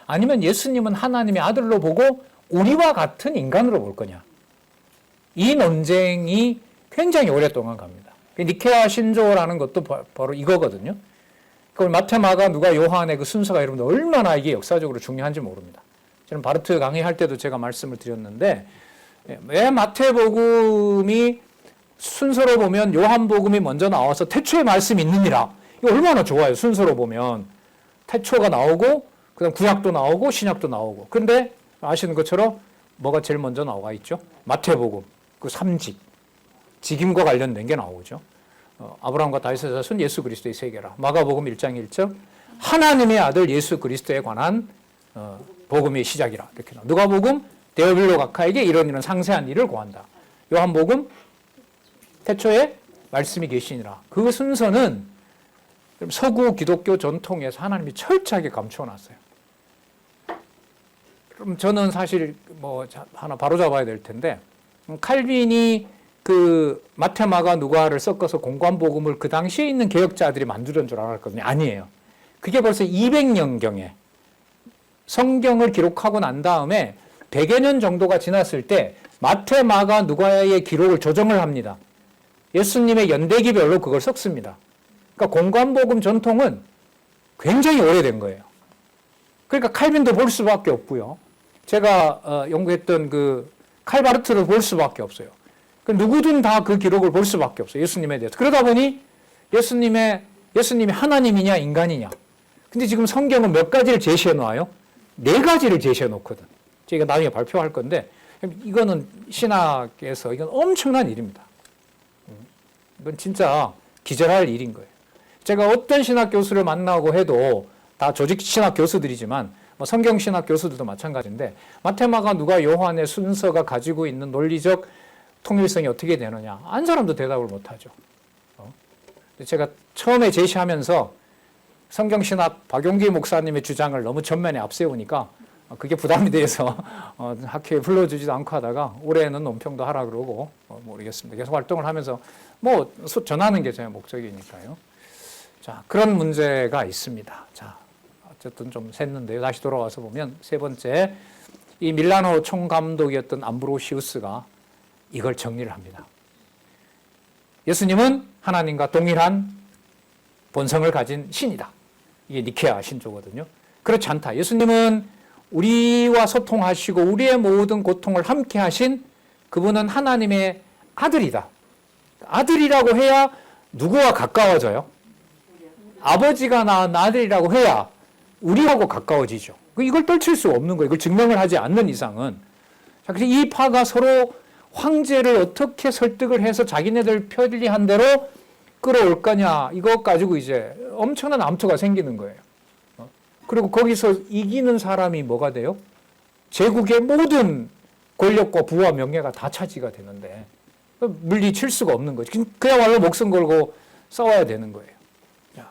아니면 예수님은 하나님의 아들로 보고 우리와 같은 인간으로 볼 거냐. 이 논쟁이 굉장히 오랫동안 갑니다. 니케아 신조라는 것도 바로 이거거든요. 그걸 마태, 마가, 누가, 요한의 그 순서가 여러분들 얼마나 이게 역사적으로 중요한지 모릅니다. 저는 바르트 강의할 때도 제가 말씀을 드렸는데, 왜 마태복음이 순서로 보면 요한복음이 먼저 나와서 태초에 말씀이 있느니라. 이거 얼마나 좋아요. 순서로 보면 태초가 나오고 그다음 구약도 나오고 신약도 나오고. 그런데 아시는 것처럼 뭐가 제일 먼저 나와 있죠? 마태복음 그 3직 직임과 관련된 게 나오죠. 아브라함과 다윗의 자손 예수 그리스도의 세계라. 마가복음 1장 1절 하나님의 아들 예수 그리스도에 관한 복음의 시작이라. 이렇게 나와. 누가복음 데오빌로 각하에게 이런 상세한 일을 고한다. 요한복음 태초에 말씀이 계시니라. 그 순서는 서구 기독교 전통에서 하나님이 철저하게 감춰놨어요. 그럼 저는 사실 뭐 하나 바로잡아야 될 텐데, 칼빈이 그 마태, 마가, 누가를 섞어서 공관복음을 그 당시에 있는 개혁자들이 만들었던 줄 알았거든요. 아니에요. 그게 벌써 200년경에 성경을 기록하고 난 다음에 100여 년 정도가 지났을 때 마태, 마가, 누가의 기록을 조정을 합니다. 예수님의 연대기별로 그걸 섞습니다. 그러니까 공관복음 전통은 굉장히 오래된 거예요. 그러니까 칼빈도 볼 수밖에 없고요. 제가 연구했던 그 칼바르트를 볼 수밖에 없어요. 누구든 다 그 기록을 볼 수밖에 없어요. 예수님에 대해서. 그러다 보니 예수님이 하나님이냐 인간이냐. 근데 지금 성경은 몇 가지를 제시해 놓아요? 4가지를 제시해 놓거든. 제가 나중에 발표할 건데 이거는 신학에서 이건 엄청난 일입니다. 이건 진짜 기절할 일인 거예요. 제가 어떤 신학 교수를 만나고 해도 다 조직 신학 교수들이지만 뭐 성경 신학 교수들도 마찬가지인데 마테마가 누가 요한의 순서가 가지고 있는 논리적 통일성이 어떻게 되느냐 한 사람도 대답을 못하죠. 제가 처음에 제시하면서 성경 신학 박용기 목사님의 주장을 너무 전면에 앞세우니까 그게 부담이 돼서 학회에 불러주지도 않고 하다가 올해는 논평도 하라 그러고 모르겠습니다. 계속 활동을 하면서 뭐 전하는 게 제 목적이니까요. 자, 그런 문제가 있습니다. 자, 어쨌든 좀 샜는데요. 다시 돌아와서 보면 세 번째, 이 밀라노 총감독이었던 암브로시우스가 이걸 정리를 합니다. 예수님은 하나님과 동일한 본성을 가진 신이다. 이게 니케아 신조거든요. 그렇지 않다. 예수님은 우리와 소통하시고 우리의 모든 고통을 함께 하신 그분은 하나님의 아들이다. 아들이라고 해야 누구와 가까워져요? 아버지가 낳은 아들이라고 해야 우리하고 가까워지죠. 이걸 떨칠 수 없는 거예요. 이걸 증명을 하지 않는 이상은. 자, 그래서 이 파가 서로 황제를 어떻게 설득을 해서 자기네들 편리한 대로 끌어올 거냐, 이것 가지고 이제 엄청난 암투가 생기는 거예요. 그리고 거기서 이기는 사람이 뭐가 돼요? 제국의 모든 권력과 부와 명예가 다 차지가 되는데 물리칠 수가 없는 거죠. 그야말로 목숨 걸고 싸워야 되는 거예요. 자,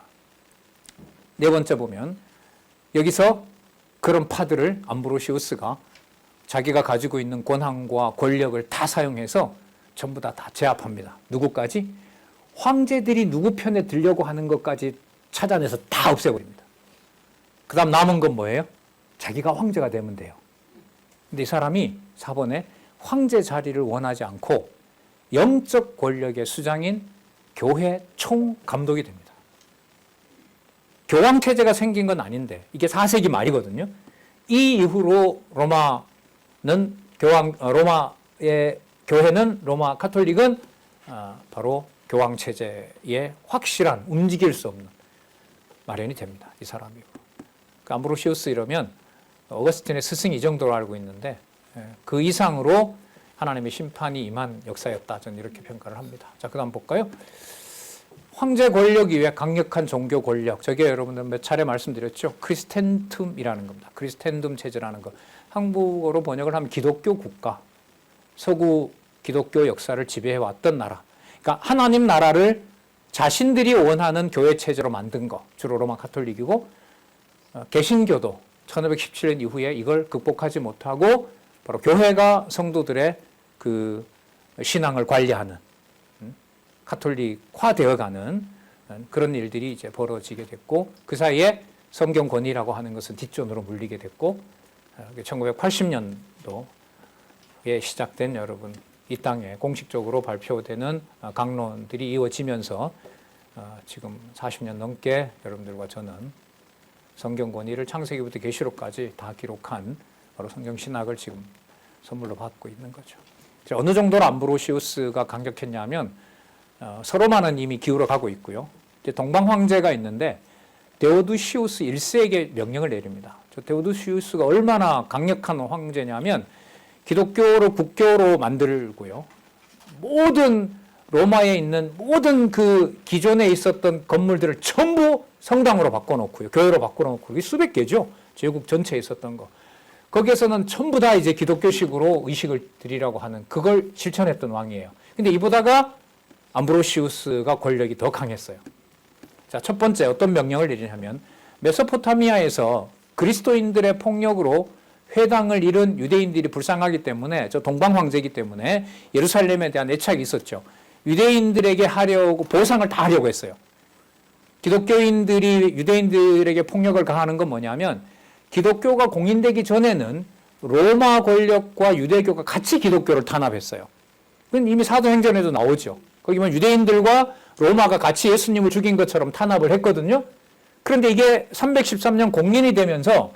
네 번째 보면 여기서 그런 파들을 암브로시우스가 자기가 가지고 있는 권한과 권력을 다 사용해서 전부 다 제압합니다. 누구까지? 황제들이 누구 편에 들려고 하는 것까지 찾아내서 다 없애버립니다. 그 다음 남은 건 뭐예요? 자기가 황제가 되면 돼요. 근데 이 사람이 4번에 황제 자리를 원하지 않고 영적 권력의 수장인 교회 총감독이 됩니다. 교황체제가 생긴 건 아닌데 이게 4세기 말이거든요. 이 이후로 로마의 교회는 로마 카톨릭은 바로 교황 체제에 확실한 움직일 수 없는 마련이 됩니다. 이 사람이. 그러니까 암브로시우스 이러면 어거스틴의 스승이 이 정도로 알고 있는데 그 이상으로 하나님의 심판이 임한 역사였다. 저는 이렇게 평가를 합니다. 자, 그 다음 볼까요? 황제 권력 이외에 강력한 종교 권력. 저게 여러분들 몇 차례 말씀드렸죠. 크리스텐툼이라는 겁니다. 크리스텐tum 체제라는 거. 한국어로 번역을 하면 기독교 국가. 서구 기독교 역사를 지배해왔던 나라. 그러니까 하나님 나라를 자신들이 원하는 교회 체제로 만든 거. 주로 로마 카톨릭이고 개신교도 1517년 이후에 이걸 극복하지 못하고 바로 교회가 성도들의 그 신앙을 관리하는 카톨릭화되어가는 그런 일들이 이제 벌어지게 됐고 그 사이에 성경 권위라고 하는 것은 뒷전으로 물리게 됐고 1980년도에 시작된 여러분 이 땅에 공식적으로 발표되는 강론들이 이어지면서 지금 40년 넘게 여러분들과 저는 성경 권위를 창세기부터 계시록까지 다 기록한 바로 성경 신학을 지금 선물로 받고 있는 거죠. 어느 정도로 암브로시우스가 강력했냐면 서로마는 이미 기울어 가고 있고요. 이제 동방 황제가 있는데 데오두시우스 1세에게 명령을 내립니다. 저 데오두시우스가 얼마나 강력한 황제냐면 기독교를 국교로 만들고요. 모든 로마에 있는 모든 그 기존에 있었던 건물들을 전부 성당으로 바꿔놓고요. 교회로 바꿔놓고 이게 수백 개죠. 제국 전체에 있었던 거. 거기에서는 전부 다 이제 기독교식으로 의식을 드리라고 하는 그걸 실천했던 왕이에요. 근데 이보다가 암브로시우스가 권력이 더 강했어요. 자, 첫 번째 어떤 명령을 내리냐면 메소포타미아에서 그리스도인들의 폭력으로 회당을 잃은 유대인들이 불쌍하기 때문에 저 동방 황제이기 때문에 예루살렘에 대한 애착이 있었죠. 유대인들에게 하려고 보상을 다 하려고 했어요. 기독교인들이 유대인들에게 폭력을 가하는 건 뭐냐면 기독교가 공인되기 전에는 로마 권력과 유대교가 같이 기독교를 탄압했어요. 그건 이미 사도행전에도 나오죠. 거기 보면 유대인들과 로마가 같이 예수님을 죽인 것처럼 탄압을 했거든요. 그런데 이게 313년 공인이 되면서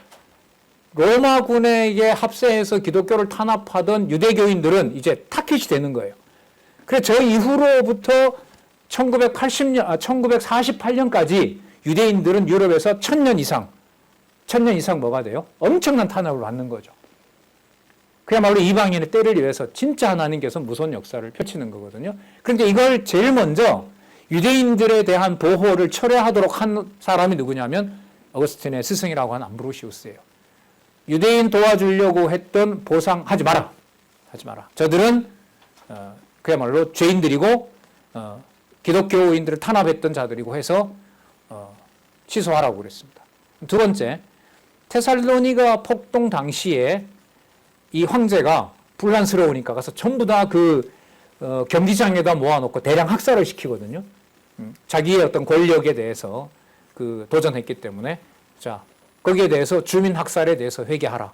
로마군에게 합세해서 기독교를 탄압하던 유대교인들은 이제 타깃이 되는 거예요. 그래서 저 이후로부터 1948년까지 유대인들은 유럽에서 1000년 이상 뭐가 돼요? 엄청난 탄압을 받는 거죠. 그야말로 이방인의 때를 위해서 진짜 하나님께서 무서운 역사를 펼치는 거거든요. 그런데 이걸 제일 먼저 유대인들에 대한 보호를 철회하도록 한 사람이 누구냐면 어거스틴의 스승이라고 하는 암브로시우스예요. 유대인 도와주려고 했던 보상 하지 마라. 저들은 그야말로 죄인들이고 기독교인들을 탄압했던 자들이고 해서 취소하라고 그랬습니다. 두 번째, 테살로니가 폭동 당시에 이 황제가 분란스러우니까 가서 전부 다 그 경기장에다 모아놓고 대량 학살을 시키거든요. 자기의 어떤 권력에 대해서 그 도전했기 때문에 자 거기에 대해서 주민 학살에 대해서 회개하라.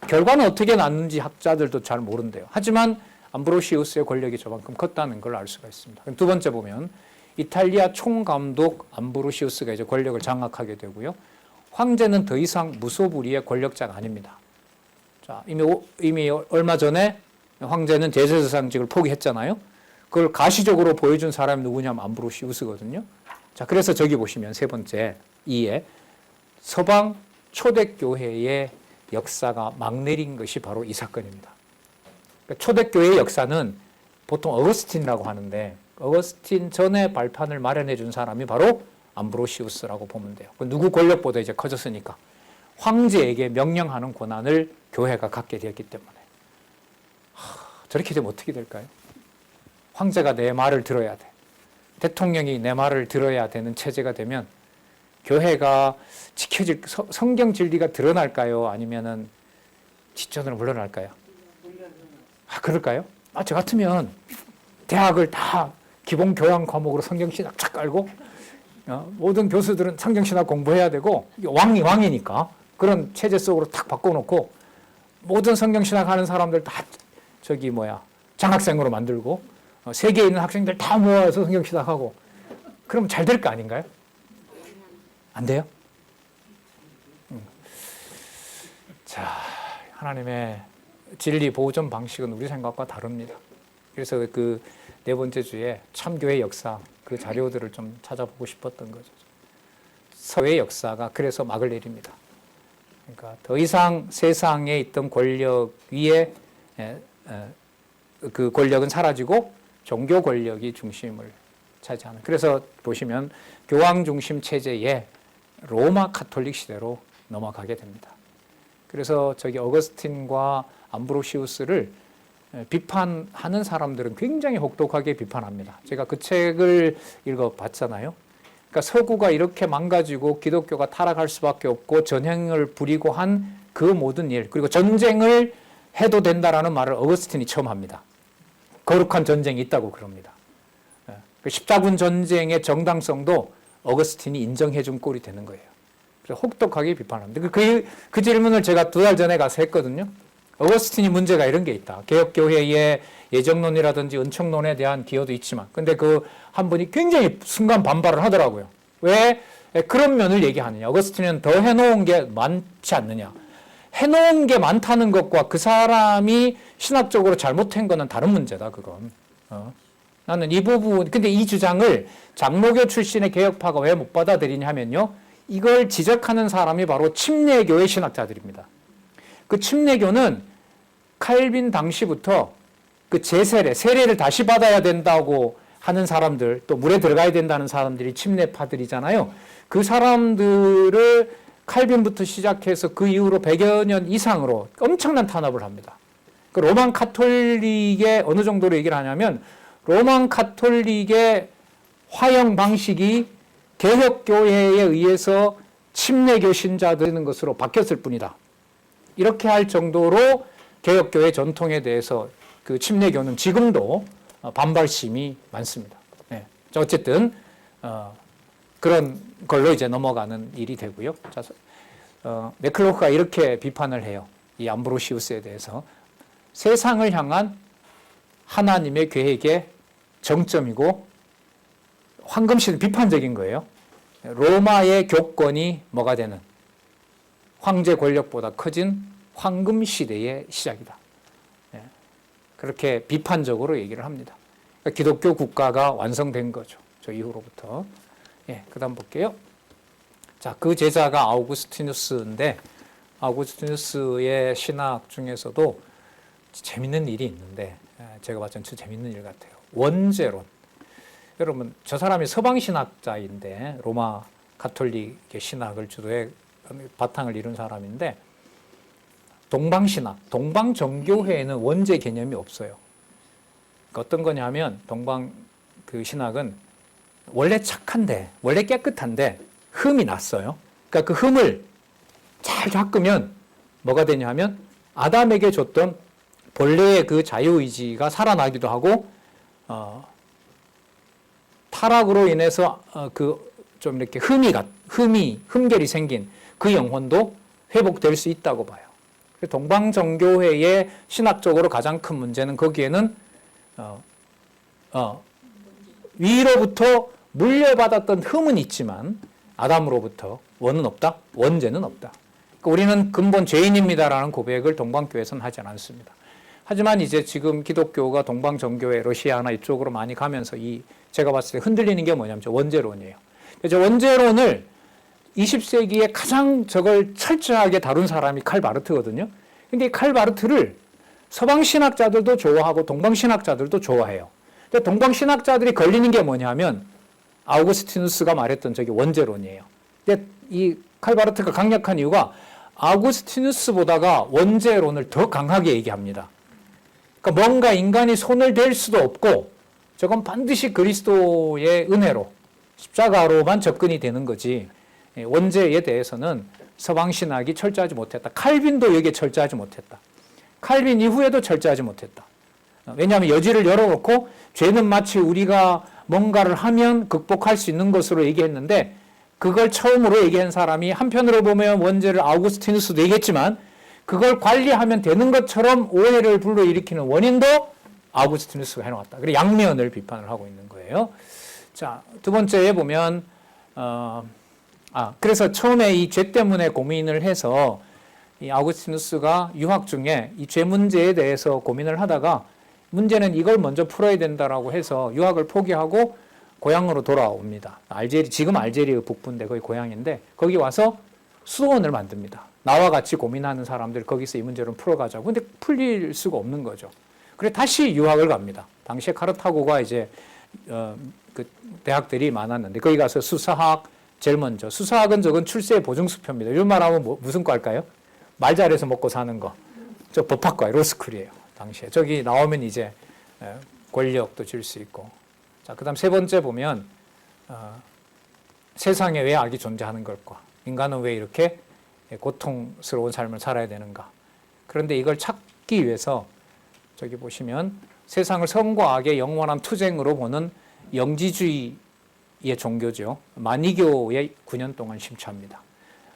결과는 어떻게 났는지 학자들도 잘 모른대요. 하지만 암브로시우스의 권력이 저만큼 컸다는 걸 알 수가 있습니다. 두 번째 보면 이탈리아 총감독 암브로시우스가 이제 권력을 장악하게 되고요. 황제는 더 이상 무소불위의 권력자가 아닙니다. 자, 이미 얼마 전에 황제는 대제사장직을 포기했잖아요. 그걸 가시적으로 보여준 사람이 누구냐면 암브로시우스거든요. 자, 그래서 저기 보시면 세 번째 2에 서방 초대교회의 역사가 막내린 것이 바로 이 사건입니다. 그러니까 초대교회의 역사는 보통 어거스틴이라고 하는데 어거스틴 전에 발판을 마련해 준 사람이 바로 암브로시우스라고 보면 돼요. 누구 권력보다 이제 커졌으니까 황제에게 명령하는 권한을 교회가 갖게 되었기 때문에 저렇게 되면 어떻게 될까요? 황제가 내 말을 들어야 돼. 대통령이 내 말을 들어야 되는 체제가 되면 교회가 지켜질 성경 진리가 드러날까요? 아니면은 뒷전으로 물러날까요? 그럴까요? 저 같으면 대학을 다 기본 교양 과목으로 성경신학 착 깔고 모든 교수들은 성경신학 공부해야 되고 왕이니까 그런 체제 속으로 탁 바꿔놓고 모든 성경신학 하는 사람들 다 장학생으로 만들고 세계에 있는 학생들 다 모아서 성경신학하고 그럼 잘 될 거 아닌가요? 안 돼요? 자, 하나님의 진리 보존 방식은 우리 생각과 다릅니다. 그래서 그 네 번째 주에 참교회 역사 그 자료들을 좀 찾아보고 싶었던 거죠. 서의 역사가 그래서 막을 내립니다. 그러니까 더 이상 세상에 있던 권력 위에 그 권력은 사라지고 종교 권력이 중심을 차지하는. 그래서 보시면 교황 중심 체제에 로마 카톨릭 시대로 넘어가게 됩니다. 그래서 저기 어거스틴과 암브로시우스를 비판하는 사람들은 굉장히 혹독하게 비판합니다. 제가 그 책을 읽어봤잖아요. 그러니까 서구가 이렇게 망가지고 기독교가 타락할 수밖에 없고 전쟁을 부리고 한 그 모든 일, 그리고 전쟁을 해도 된다라는 말을 어거스틴이 처음 합니다. 거룩한 전쟁이 있다고 그럽니다. 십자군 전쟁의 정당성도 어거스틴이 인정해 준 꼴이 되는 거예요. 그래서 혹독하게 비판합니다. 그 질문을 제가 2달 전에 가서 했거든요. 어거스틴이 문제가 이런 게 있다. 개혁교회의 예정론이라든지 은총론에 대한 기여도 있지만, 근데 그 한 분이 굉장히 순간 반발을 하더라고요. 왜 그런 면을 얘기하느냐. 어거스틴은 더 해놓은 게 많지 않느냐. 해놓은 게 많다는 것과 그 사람이 신학적으로 잘못한 거는 다른 문제다, 그건. 나는 이 부분, 근데 이 주장을 장로교 출신의 개혁파가 왜 못 받아들이냐면요. 이걸 지적하는 사람이 바로 침례교의 신학자들입니다. 그 침례교는 칼빈 당시부터 그 세례를 다시 받아야 된다고 하는 사람들, 또 물에 들어가야 된다는 사람들이 침례파들이잖아요. 그 사람들을 칼빈부터 시작해서 그 이후로 100여 년 이상으로 엄청난 탄압을 합니다. 그 로만 카톨릭의 어느 정도로 얘기를 하냐면 로만 카톨릭의 화형 방식이 개혁교회에 의해서 침례교 신자들 되는 것으로 바뀌었을 뿐이다. 이렇게 할 정도로 개혁교회 전통에 대해서 그 침례교는 지금도 반발심이 많습니다. 네. 어쨌든 그런 걸로 이제 넘어가는 일이 되고요. 자, 맥클로크가 이렇게 비판을 해요. 이 암브로시우스에 대해서 세상을 향한 하나님의 계획의 정점이고 황금시대 비판적인 거예요. 로마의 교권이 뭐가 되는 황제 권력보다 커진 황금시대의 시작이다. 그렇게 비판적으로 얘기를 합니다. 그러니까 기독교 국가가 완성된 거죠. 저 이후로부터. 그 다음 볼게요. 자, 그 제자가 아우구스티누스인데 아우구스티누스의 신학 중에서도 재밌는 일이 있는데 제가 봤을 때 재밌는 일 같아요. 원죄론. 여러분, 저 사람이 서방신학자인데 로마 가톨릭의 신학을 주도해 바탕을 이룬 사람인데 동방신학, 동방정교회에는 원죄 개념이 없어요. 그러니까 어떤 거냐면 동방 그 신학은 원래 착한데, 원래 깨끗한데 흠이 났어요. 그러니까 그 흠을 잘 닦으면 뭐가 되냐면 아담에게 줬던 본래의 그 자유의지가 살아나기도 하고 타락으로 인해서 그 좀 이렇게 흠결이 생긴 그 영혼도 회복될 수 있다고 봐요. 동방정교회의 신학적으로 가장 큰 문제는 거기에는 위로부터 물려받았던 흠은 있지만 아담으로부터 원은 없다, 원죄는 없다. 그러니까 우리는 근본 죄인입니다라는 고백을 동방교회에서는 하지 않습니다. 하지만 이제 지금 기독교가 동방정교회, 러시아나 이쪽으로 많이 가면서 제가 봤을 때 흔들리는 게 뭐냐면 원죄론이에요. 그래서 원죄론을 20세기에 가장 저걸 철저하게 다룬 사람이 칼 바르트거든요. 근데 이 칼 바르트를 서방 신학자들도 좋아하고 동방 신학자들도 좋아해요. 근데 동방 신학자들이 걸리는 게 뭐냐면 아우구스티누스가 말했던 저기 원죄론이에요. 근데 이 칼 바르트가 강력한 이유가 아우구스티누스보다가 원죄론을 더 강하게 얘기합니다. 그러니까 뭔가 인간이 손을 댈 수도 없고 저건 반드시 그리스도의 은혜로 십자가로만 접근이 되는 거지 원죄에 대해서는 서방신학이 철저하지 못했다. 칼빈도 여기에 철저하지 못했다. 칼빈 이후에도 철저하지 못했다. 왜냐하면 여지를 열어놓고 죄는 마치 우리가 뭔가를 하면 극복할 수 있는 것으로 얘기했는데 그걸 처음으로 얘기한 사람이 한편으로 보면 원죄를 아우구스티누스도 얘기했지만 그걸 관리하면 되는 것처럼 오해를 불러일으키는 원인도 아우구스티누스가 해놓았다. 그래서 양면을 비판을 하고 있는 거예요. 자, 두 번째에 보면 그래서 처음에 이 죄 때문에 고민을 해서 이 아우구스티누스가 유학 중에 이 죄 문제에 대해서 고민을 하다가 문제는 이걸 먼저 풀어야 된다라고 해서 유학을 포기하고 고향으로 돌아옵니다. 지금 알제리의 북부인데 거기 고향인데 거기 와서 수도원을 만듭니다. 나와 같이 고민하는 사람들 거기서 이 문제를 풀어가자고. 근데 풀릴 수가 없는 거죠. 그래 다시 유학을 갑니다. 당시에 카르타고가 이제 그 대학들이 많았는데 거기 가서 수사학 제일 먼저. 수사학은 저건 출세 보증수표입니다. 이런 말하면 무슨 과일까요? 말 잘해서 먹고 사는 거. 저 법학과 로스쿨이에요. 당시에. 저기 나오면 이제 권력도 줄 수 있고. 자, 그다음 세 번째 보면 세상에 왜 악이 존재하는 걸까? 인간은 왜 이렇게 고통스러운 삶을 살아야 되는가? 그런데 이걸 찾기 위해서 저기 보시면 세상을 선과 악의 영원한 투쟁으로 보는 영지주의의 종교죠. 마니교에 9년 동안 심취합니다.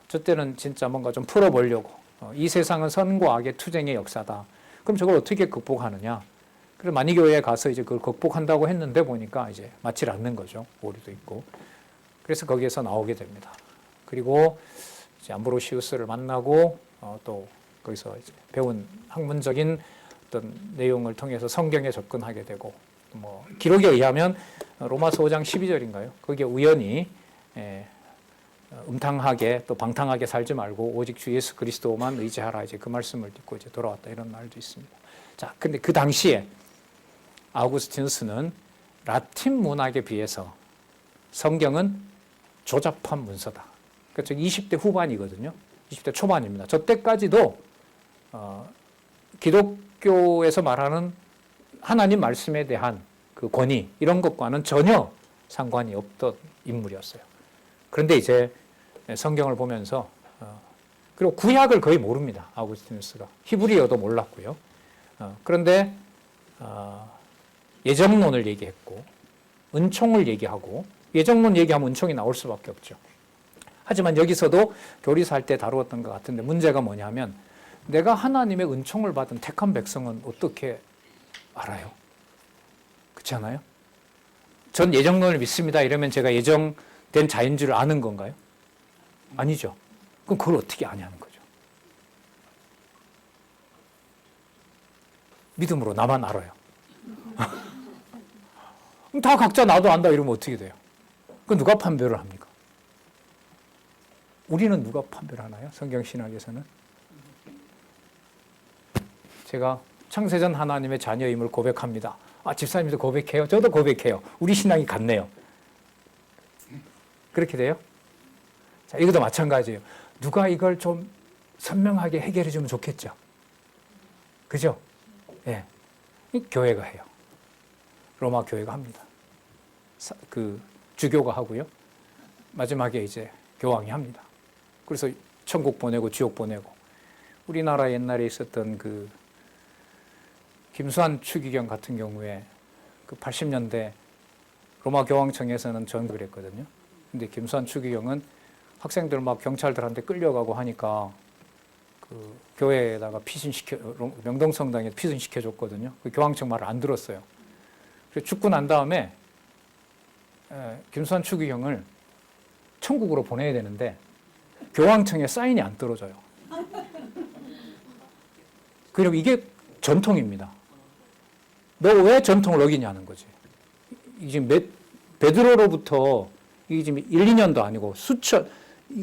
저 때는 진짜 뭔가 좀 풀어보려고 이 세상은 선과 악의 투쟁의 역사다. 그럼 저걸 어떻게 극복하느냐? 그래서 마니교에 가서 이제 그걸 극복한다고 했는데 보니까 이제 맞질 않는 거죠. 오류도 있고. 그래서 거기에서 나오게 됩니다. 그리고 이제 암브로시우스를 만나고 또 거기서 이제 배운 학문적인 어떤 내용을 통해서 성경에 접근하게 되고 뭐 기록에 의하면 로마서 5장 12절인가요? 거기에 우연히 음탕하게 또 방탕하게 살지 말고 오직 주 예수 그리스도만 의지하라 이제 그 말씀을 듣고 이제 돌아왔다 이런 말도 있습니다. 자, 근데 그 당시에 아우구스티누스는 라틴 문학에 비해서 성경은 조잡한 문서다. 그러니까 20대 후반이거든요. 20대 초반입니다. 저 때까지도 기독교에서 말하는 하나님 말씀에 대한 그 권위 이런 것과는 전혀 상관이 없던 인물이었어요. 그런데 이제 성경을 보면서 그리고 구약을 거의 모릅니다. 아우구스티누스가. 히브리어도 몰랐고요. 그런데 예정론을 얘기했고 은총을 얘기하고 예정론 얘기하면 은총이 나올 수밖에 없죠. 하지만 여기서도 교리사할 때 다루었던 것 같은데 문제가 뭐냐면 내가 하나님의 은총을 받은 택한 백성은 어떻게 알아요? 그렇지 않아요? 전 예정론을 믿습니다. 이러면 제가 예정된 자인 줄 아는 건가요? 아니죠. 그럼 그걸 어떻게 아냐는 거죠. 믿음으로 나만 알아요. 그럼 다 각자 나도 안다 이러면 어떻게 돼요? 그 누가 판별을 합니까? 우리는 누가 판별하나요? 성경신학에서는? 제가 창세전 하나님의 자녀임을 고백합니다. 아, 집사님도 고백해요? 저도 고백해요. 우리 신앙이 같네요. 그렇게 돼요? 자, 이것도 마찬가지예요. 누가 이걸 좀 선명하게 해결해 주면 좋겠죠. 그죠? 예. 네. 교회가 해요. 로마 교회가 합니다. 그 주교가 하고요. 마지막에 이제 교황이 합니다. 그래서 천국 보내고 지옥 보내고 우리나라 옛날에 있었던 그 김수환 추기경 같은 경우에 그 80년대 로마 교황청에서는 전극을 했거든요. 근데 김수환 추기경은 학생들 막 경찰들한테 끌려가고 하니까 그 교회에다가 명동성당에 피순시켜줬거든요. 그 교황청 말을 안 들었어요. 그래서 죽고 난 다음에 김수환 추기경을 천국으로 보내야 되는데 교황청에 사인이 안 떨어져요. 그리고 이게 전통입니다. 너 왜 전통을 어기냐는 거지. 지금 베드로로부터 이게 지금 1, 2년도 아니고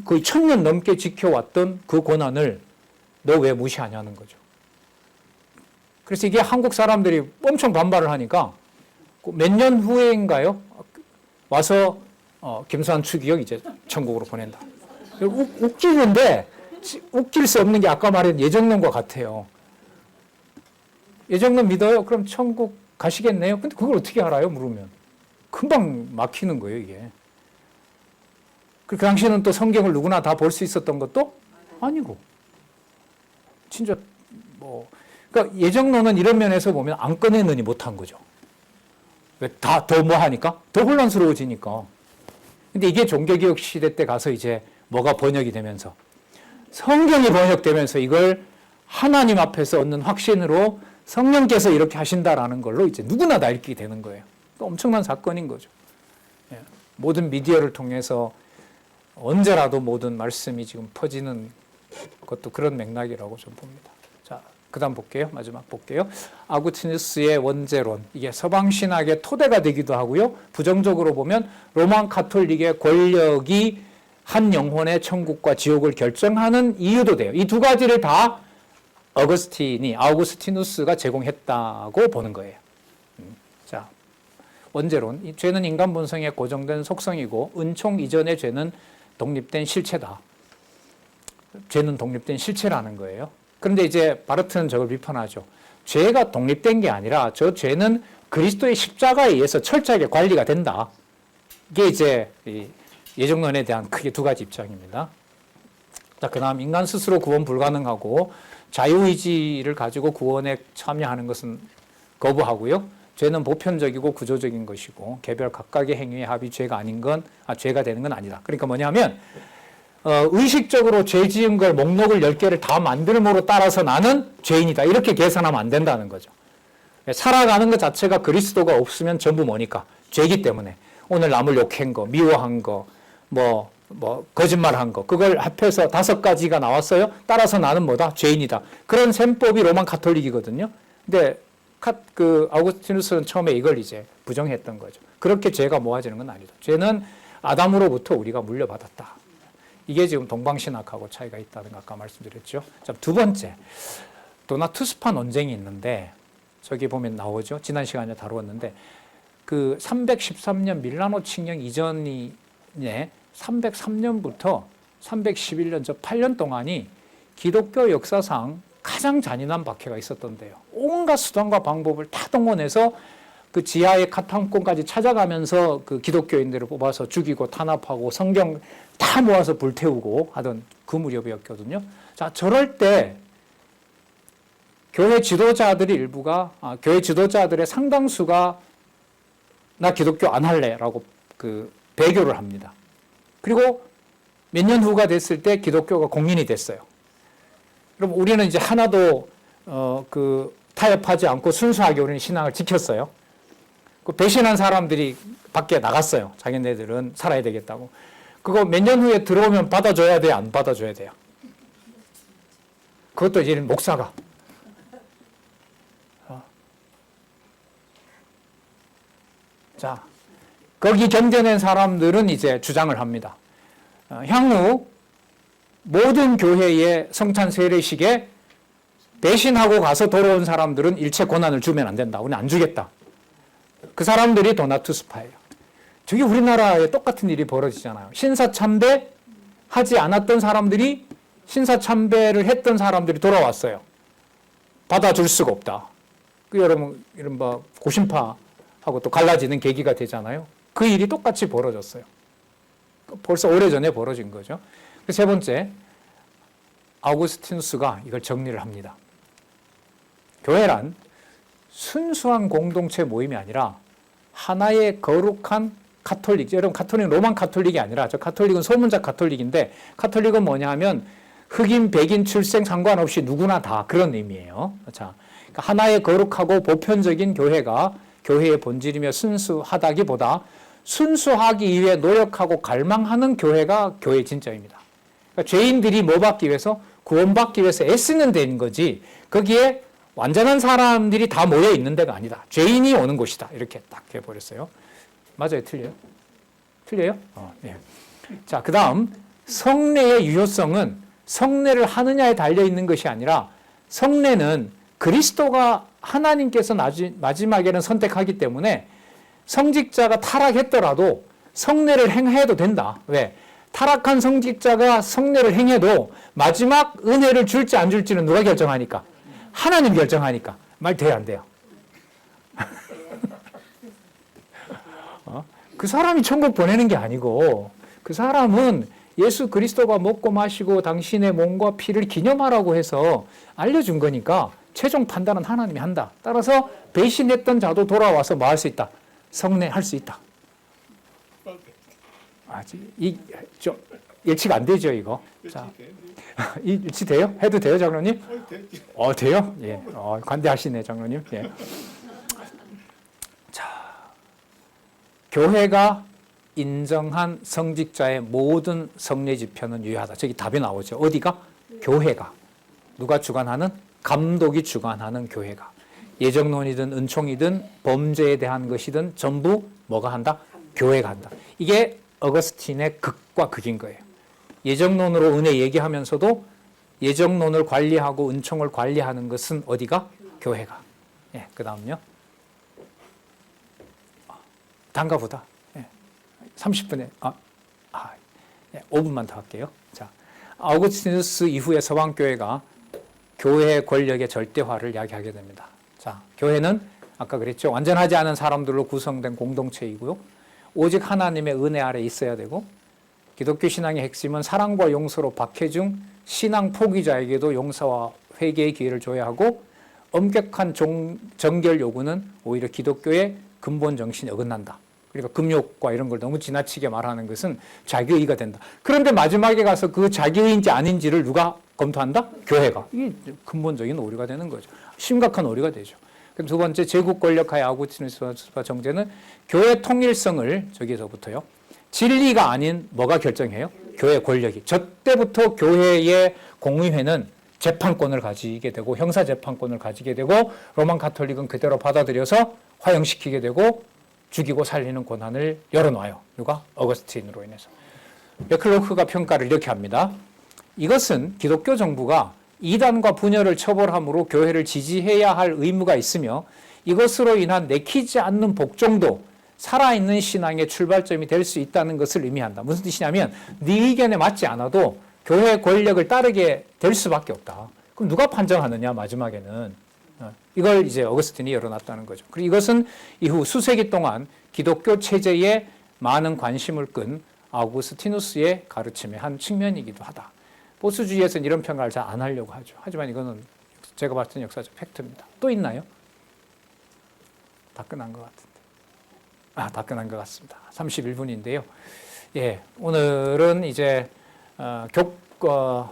거의 1000년 넘게 지켜왔던 그 권한을 너 왜 무시하냐는 거죠. 그래서 이게 한국 사람들이 엄청 반발을 하니까 몇 년 후에인가요? 와서 김수환 추기경 이제 천국으로 보낸다. 웃기는데 웃길 수 없는 게 아까 말한 예정론과 같아요. 예정론 믿어요? 그럼 천국 가시겠네요? 근데 그걸 어떻게 알아요? 물으면. 금방 막히는 거예요, 이게. 그 당시에는 또 성경을 누구나 다 볼 수 있었던 것도 아니고. 진짜 그러니까 예정론은 이런 면에서 보면 안 꺼내느니 못한 거죠. 왜 다 더 뭐 하니까? 더 혼란스러워지니까. 근데 이게 종교개혁 시대 때 가서 이제 뭐가 번역이 되면서 성경이 번역되면서 이걸 하나님 앞에서 얻는 확신으로 성령께서 이렇게 하신다라는 걸로 이제 누구나 다 읽게 되는 거예요. 엄청난 사건인 거죠. 모든 미디어를 통해서 언제라도 모든 말씀이 지금 퍼지는 그것도 그런 맥락이라고 좀 봅니다. 자, 그 다음 볼게요. 마지막 볼게요. 아구스티누스의 원죄론. 이게 서방 신학의 토대가 되기도 하고요. 부정적으로 보면 로만 가톨릭의 권력이 한 영혼의 천국과 지옥을 결정하는 이유도 돼요. 이 두 가지를 다 아우구스티누스가 제공했다고 보는 거예요. 자, 원죄론. 이 죄는 인간 본성에 고정된 속성이고 은총 이전의 죄는 독립된 실체다. 죄는 독립된 실체라는 거예요. 그런데 이제 바르트는 저걸 비판하죠. 죄가 독립된 게 아니라 저 죄는 그리스도의 십자가에 의해서 철저하게 관리가 된다. 이게 이제 예정론에 대한 크게 두 가지 입장입니다. 자, 그 다음 인간 스스로 구원 불가능하고 자유의지를 가지고 구원에 참여하는 것은 거부하고요. 죄는 보편적이고 구조적인 것이고 개별 각각의 행위의 합이 죄가 아닌 건 죄가 되는 건 아니다. 그러니까 뭐냐면 의식적으로 죄 지은 걸 목록을 10개를 다 만들므로 따라서 나는 죄인이다. 이렇게 계산하면 안 된다는 거죠. 살아가는 것 자체가 그리스도가 없으면 전부 뭐니까? 죄이기 때문에 오늘 남을 욕한 거, 미워한 거, 거짓말한 거, 그걸 합해서 5가지가 나왔어요. 따라서 나는 뭐다? 죄인이다. 그런 셈법이 로만 가톨릭이거든요. 근데 아우구스티누스는 처음에 이걸 이제 부정했던 거죠. 그렇게 죄가 모아지는 건 아니다. 죄는 아담으로부터 우리가 물려받았다. 이게 지금 동방신학하고 차이가 있다는 거 아까 말씀드렸죠. 자, 두 번째, 도나투스파 논쟁이 있는데 저기 보면 나오죠. 지난 시간에 다루었는데 그 313년 밀라노 칙령 이전에 303년부터 311년 저 8년 동안이 기독교 역사상 가장 잔인한 박해가 있었던데요. 온갖 수단과 방법을 다 동원해서 그 지하의 카탐콘까지 찾아가면서 그 기독교인들을 뽑아서 죽이고 탄압하고 성경 다 모아서 불태우고 하던 그 무렵이었거든요. 자, 저럴 때 교회 지도자들의 상당수가 나 기독교 안 할래라고 배교를 합니다. 그리고 몇 년 후가 됐을 때 기독교가 공인이 됐어요. 그럼 우리는 이제 하나도 타협하지 않고 순수하게 우리는 신앙을 지켰어요. 그 배신한 사람들이 밖에 나갔어요. 자기네들은 살아야 되겠다고. 그거 몇 년 후에 들어오면 받아줘야 돼요? 안 받아줘야 돼요? 그것도 이제 목사가. 자, 거기 견뎌낸 사람들은 이제 주장을 합니다. 향후 모든 교회의 성찬 세례식에 배신하고 가서 돌아온 사람들은 일체 권한을 주면 안 된다. 우리는 안 주겠다. 그 사람들이 도나투스파예요. 저게 우리나라에 똑같은 일이 벌어지잖아요. 신사참배 하지 않았던 사람들이 신사참배를 했던 사람들이 돌아왔어요. 받아줄 수가 없다. 여러분 이른바 고신파하고 또 갈라지는 계기가 되잖아요. 그 일이 똑같이 벌어졌어요. 벌써 오래전에 벌어진 거죠. 세 번째, 아우구스티누스가 이걸 정리를 합니다. 교회란 순수한 공동체 모임이 아니라 하나의 거룩한 가톨릭, 여러분 가톨릭은 로만 가톨릭이 아니라 저 가톨릭은 소문자 가톨릭인데 가톨릭은 뭐냐 하면 흑인, 백인, 출생 상관없이 누구나 다 그런 의미예요. 자, 그러니까 하나의 거룩하고 보편적인 교회가 교회의 본질이며 순수하다기보다 순수하기 위해 노력하고 갈망하는 교회가 교회의 진짜입니다. 그러니까 죄인들이 뭐 받기 위해서? 구원받기 위해서 애쓰는 데인 거지 거기에 완전한 사람들이 다 모여 있는 데가 아니다. 죄인이 오는 곳이다. 이렇게 딱 해버렸어요. 맞아요? 틀려요? 틀려요? 네. 자, 그 다음 성례의 유효성은 성례를 하느냐에 달려있는 것이 아니라 성례는 그리스도가 하나님께서 마지막에는 선택하기 때문에 성직자가 타락했더라도 성례를 행해도 된다. 왜? 타락한 성직자가 성례를 행해도 마지막 은혜를 줄지 안 줄지는 누가 결정하니까? 하나님 결정하니까. 말 돼요, 안 돼요? 그 사람이 천국 보내는 게 아니고 그 사람은 예수 그리스도가 먹고 마시고 당신의 몸과 피를 기념하라고 해서 알려준 거니까 최종 판단은 하나님이 한다. 따라서 배신했던 자도 돌아와서 뭐 할 수 있다? 성례할 수 있다. 좀 일치가 안 되죠, 이거. 자, 일치 돼요? 해도 돼요, 장로님? 돼요? 예. 관대하시네, 장로님. 예. 자, 교회가 인정한 성직자의 모든 성례 집회는 유효하다. 저기 답이 나오죠. 어디가? 교회가 누가 주관하는? 감독이 주관하는 교회가 예정론이든 은총이든 범죄에 대한 것이든 전부 뭐가 한다? 교회가 한다. 이게 어거스틴의 극과 극인 거예요. 예정론으로 은혜 얘기하면서도 예정론을 관리하고 은총을 관리하는 것은 어디가? 교회가. 예, 그 다음요. 단가보다 30분에 5분만 더 할게요. 자, 아우구스티누스 이후에 서방교회가 교회의 권력의 절대화를 이야기하게 됩니다. 자, 교회는 아까 그랬죠. 완전하지 않은 사람들로 구성된 공동체이고요. 오직 하나님의 은혜 아래 있어야 되고, 기독교 신앙의 핵심은 사랑과 용서로 박해중 신앙 포기자에게도 용서와 회개의 기회를 줘야 하고, 엄격한 정결 요구는 오히려 기독교의 근본 정신이 어긋난다. 그러니까 금욕과 이런 걸 너무 지나치게 말하는 것은 자기의가 된다. 그런데 마지막에 가서 그 자기의인지 아닌지를 누가 검토한다? 교회가. 이게 근본적인 오류가 되는 거죠. 심각한 오류가 되죠. 그럼 두 번째, 제국 권력하의 아우구스티누스파 정제는 교회 통일성을 저기서부터요. 진리가 아닌 뭐가 결정해요? 교회 권력이. 저 때부터 교회의 공의회는 재판권을 가지게 되고 형사 재판권을 가지게 되고 로만 가톨릭은 그대로 받아들여서 화형시키게 되고 죽이고 살리는 권한을 열어놔요. 누가? 어거스틴으로 인해서. 맥클로크가 평가를 이렇게 합니다. 이것은 기독교 정부가 이단과 분열을 처벌함으로 교회를 지지해야 할 의무가 있으며 이것으로 인한 내키지 않는 복종도 살아있는 신앙의 출발점이 될 수 있다는 것을 의미한다. 무슨 뜻이냐면 네 의견에 맞지 않아도 교회 권력을 따르게 될 수밖에 없다. 그럼 누가 판정하느냐 마지막에는. 이걸 이제 어거스틴이 열어놨다는 거죠. 그리고 이것은 이후 수세기 동안 기독교 체제에 많은 관심을 끈 아우구스티누스의 가르침의 한 측면이기도 하다. 보수주의에서는 이런 평가를 잘 안 하려고 하죠. 하지만 이거는 제가 봤을 때는 역사적 팩트입니다. 또 있나요? 다 끝난 것 같은데. 다 끝난 것 같습니다. 31분인데요. 예, 오늘은 이제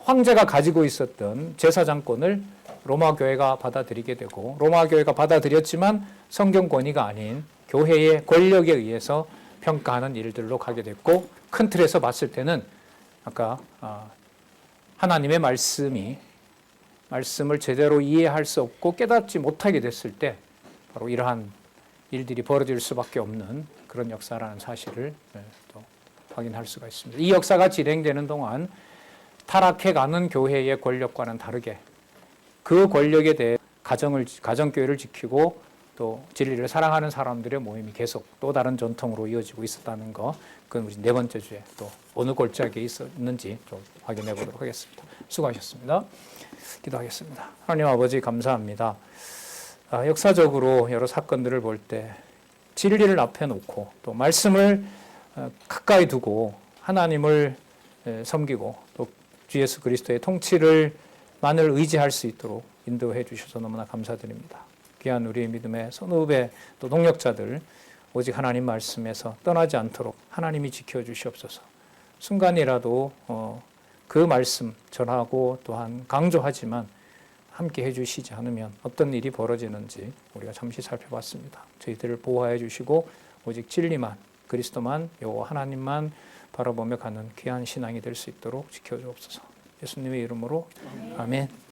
황제가 가지고 있었던 제사장권을 로마 교회가 받아들이게 되고 로마 교회가 받아들였지만 성경 권위가 아닌 교회의 권력에 의해서 평가하는 일들로 가게 됐고, 큰 틀에서 봤을 때는 아까 하나님의 말씀을 제대로 이해할 수 없고 깨닫지 못하게 됐을 때 바로 이러한 일들이 벌어질 수밖에 없는 그런 역사라는 사실을 또 확인할 수가 있습니다. 이 역사가 진행되는 동안 타락해가는 교회의 권력과는 다르게 그 권력에 대해 가정교회를 지키고 또 진리를 사랑하는 사람들의 모임이 계속 또 다른 전통으로 이어지고 있었다는 거, 그건 우리 네 번째 주에 또 어느 골짜기에 있었는지 좀 확인해 보도록 하겠습니다. 수고하셨습니다. 기도하겠습니다. 하나님 아버지 감사합니다. 역사적으로 여러 사건들을 볼 때 진리를 앞에 놓고 또 말씀을 가까이 두고 하나님을 섬기고 또 주 예수 그리스도의 통치를 만을 의지할 수 있도록 인도해 주셔서 너무나 감사드립니다. 귀한 우리의 믿음의 선후배 또 동력자들 오직 하나님 말씀에서 떠나지 않도록 하나님이 지켜주시옵소서. 순간이라도 그 말씀 전하고 또한 강조하지만 함께 해주시지 않으면 어떤 일이 벌어지는지 우리가 잠시 살펴봤습니다. 저희들을 보호해 주시고 오직 진리만, 그리스도만, 여호와 하나님만 바라보며 가는 귀한 신앙이 될 수 있도록 지켜주옵소서. 예수님의 이름으로 아멘.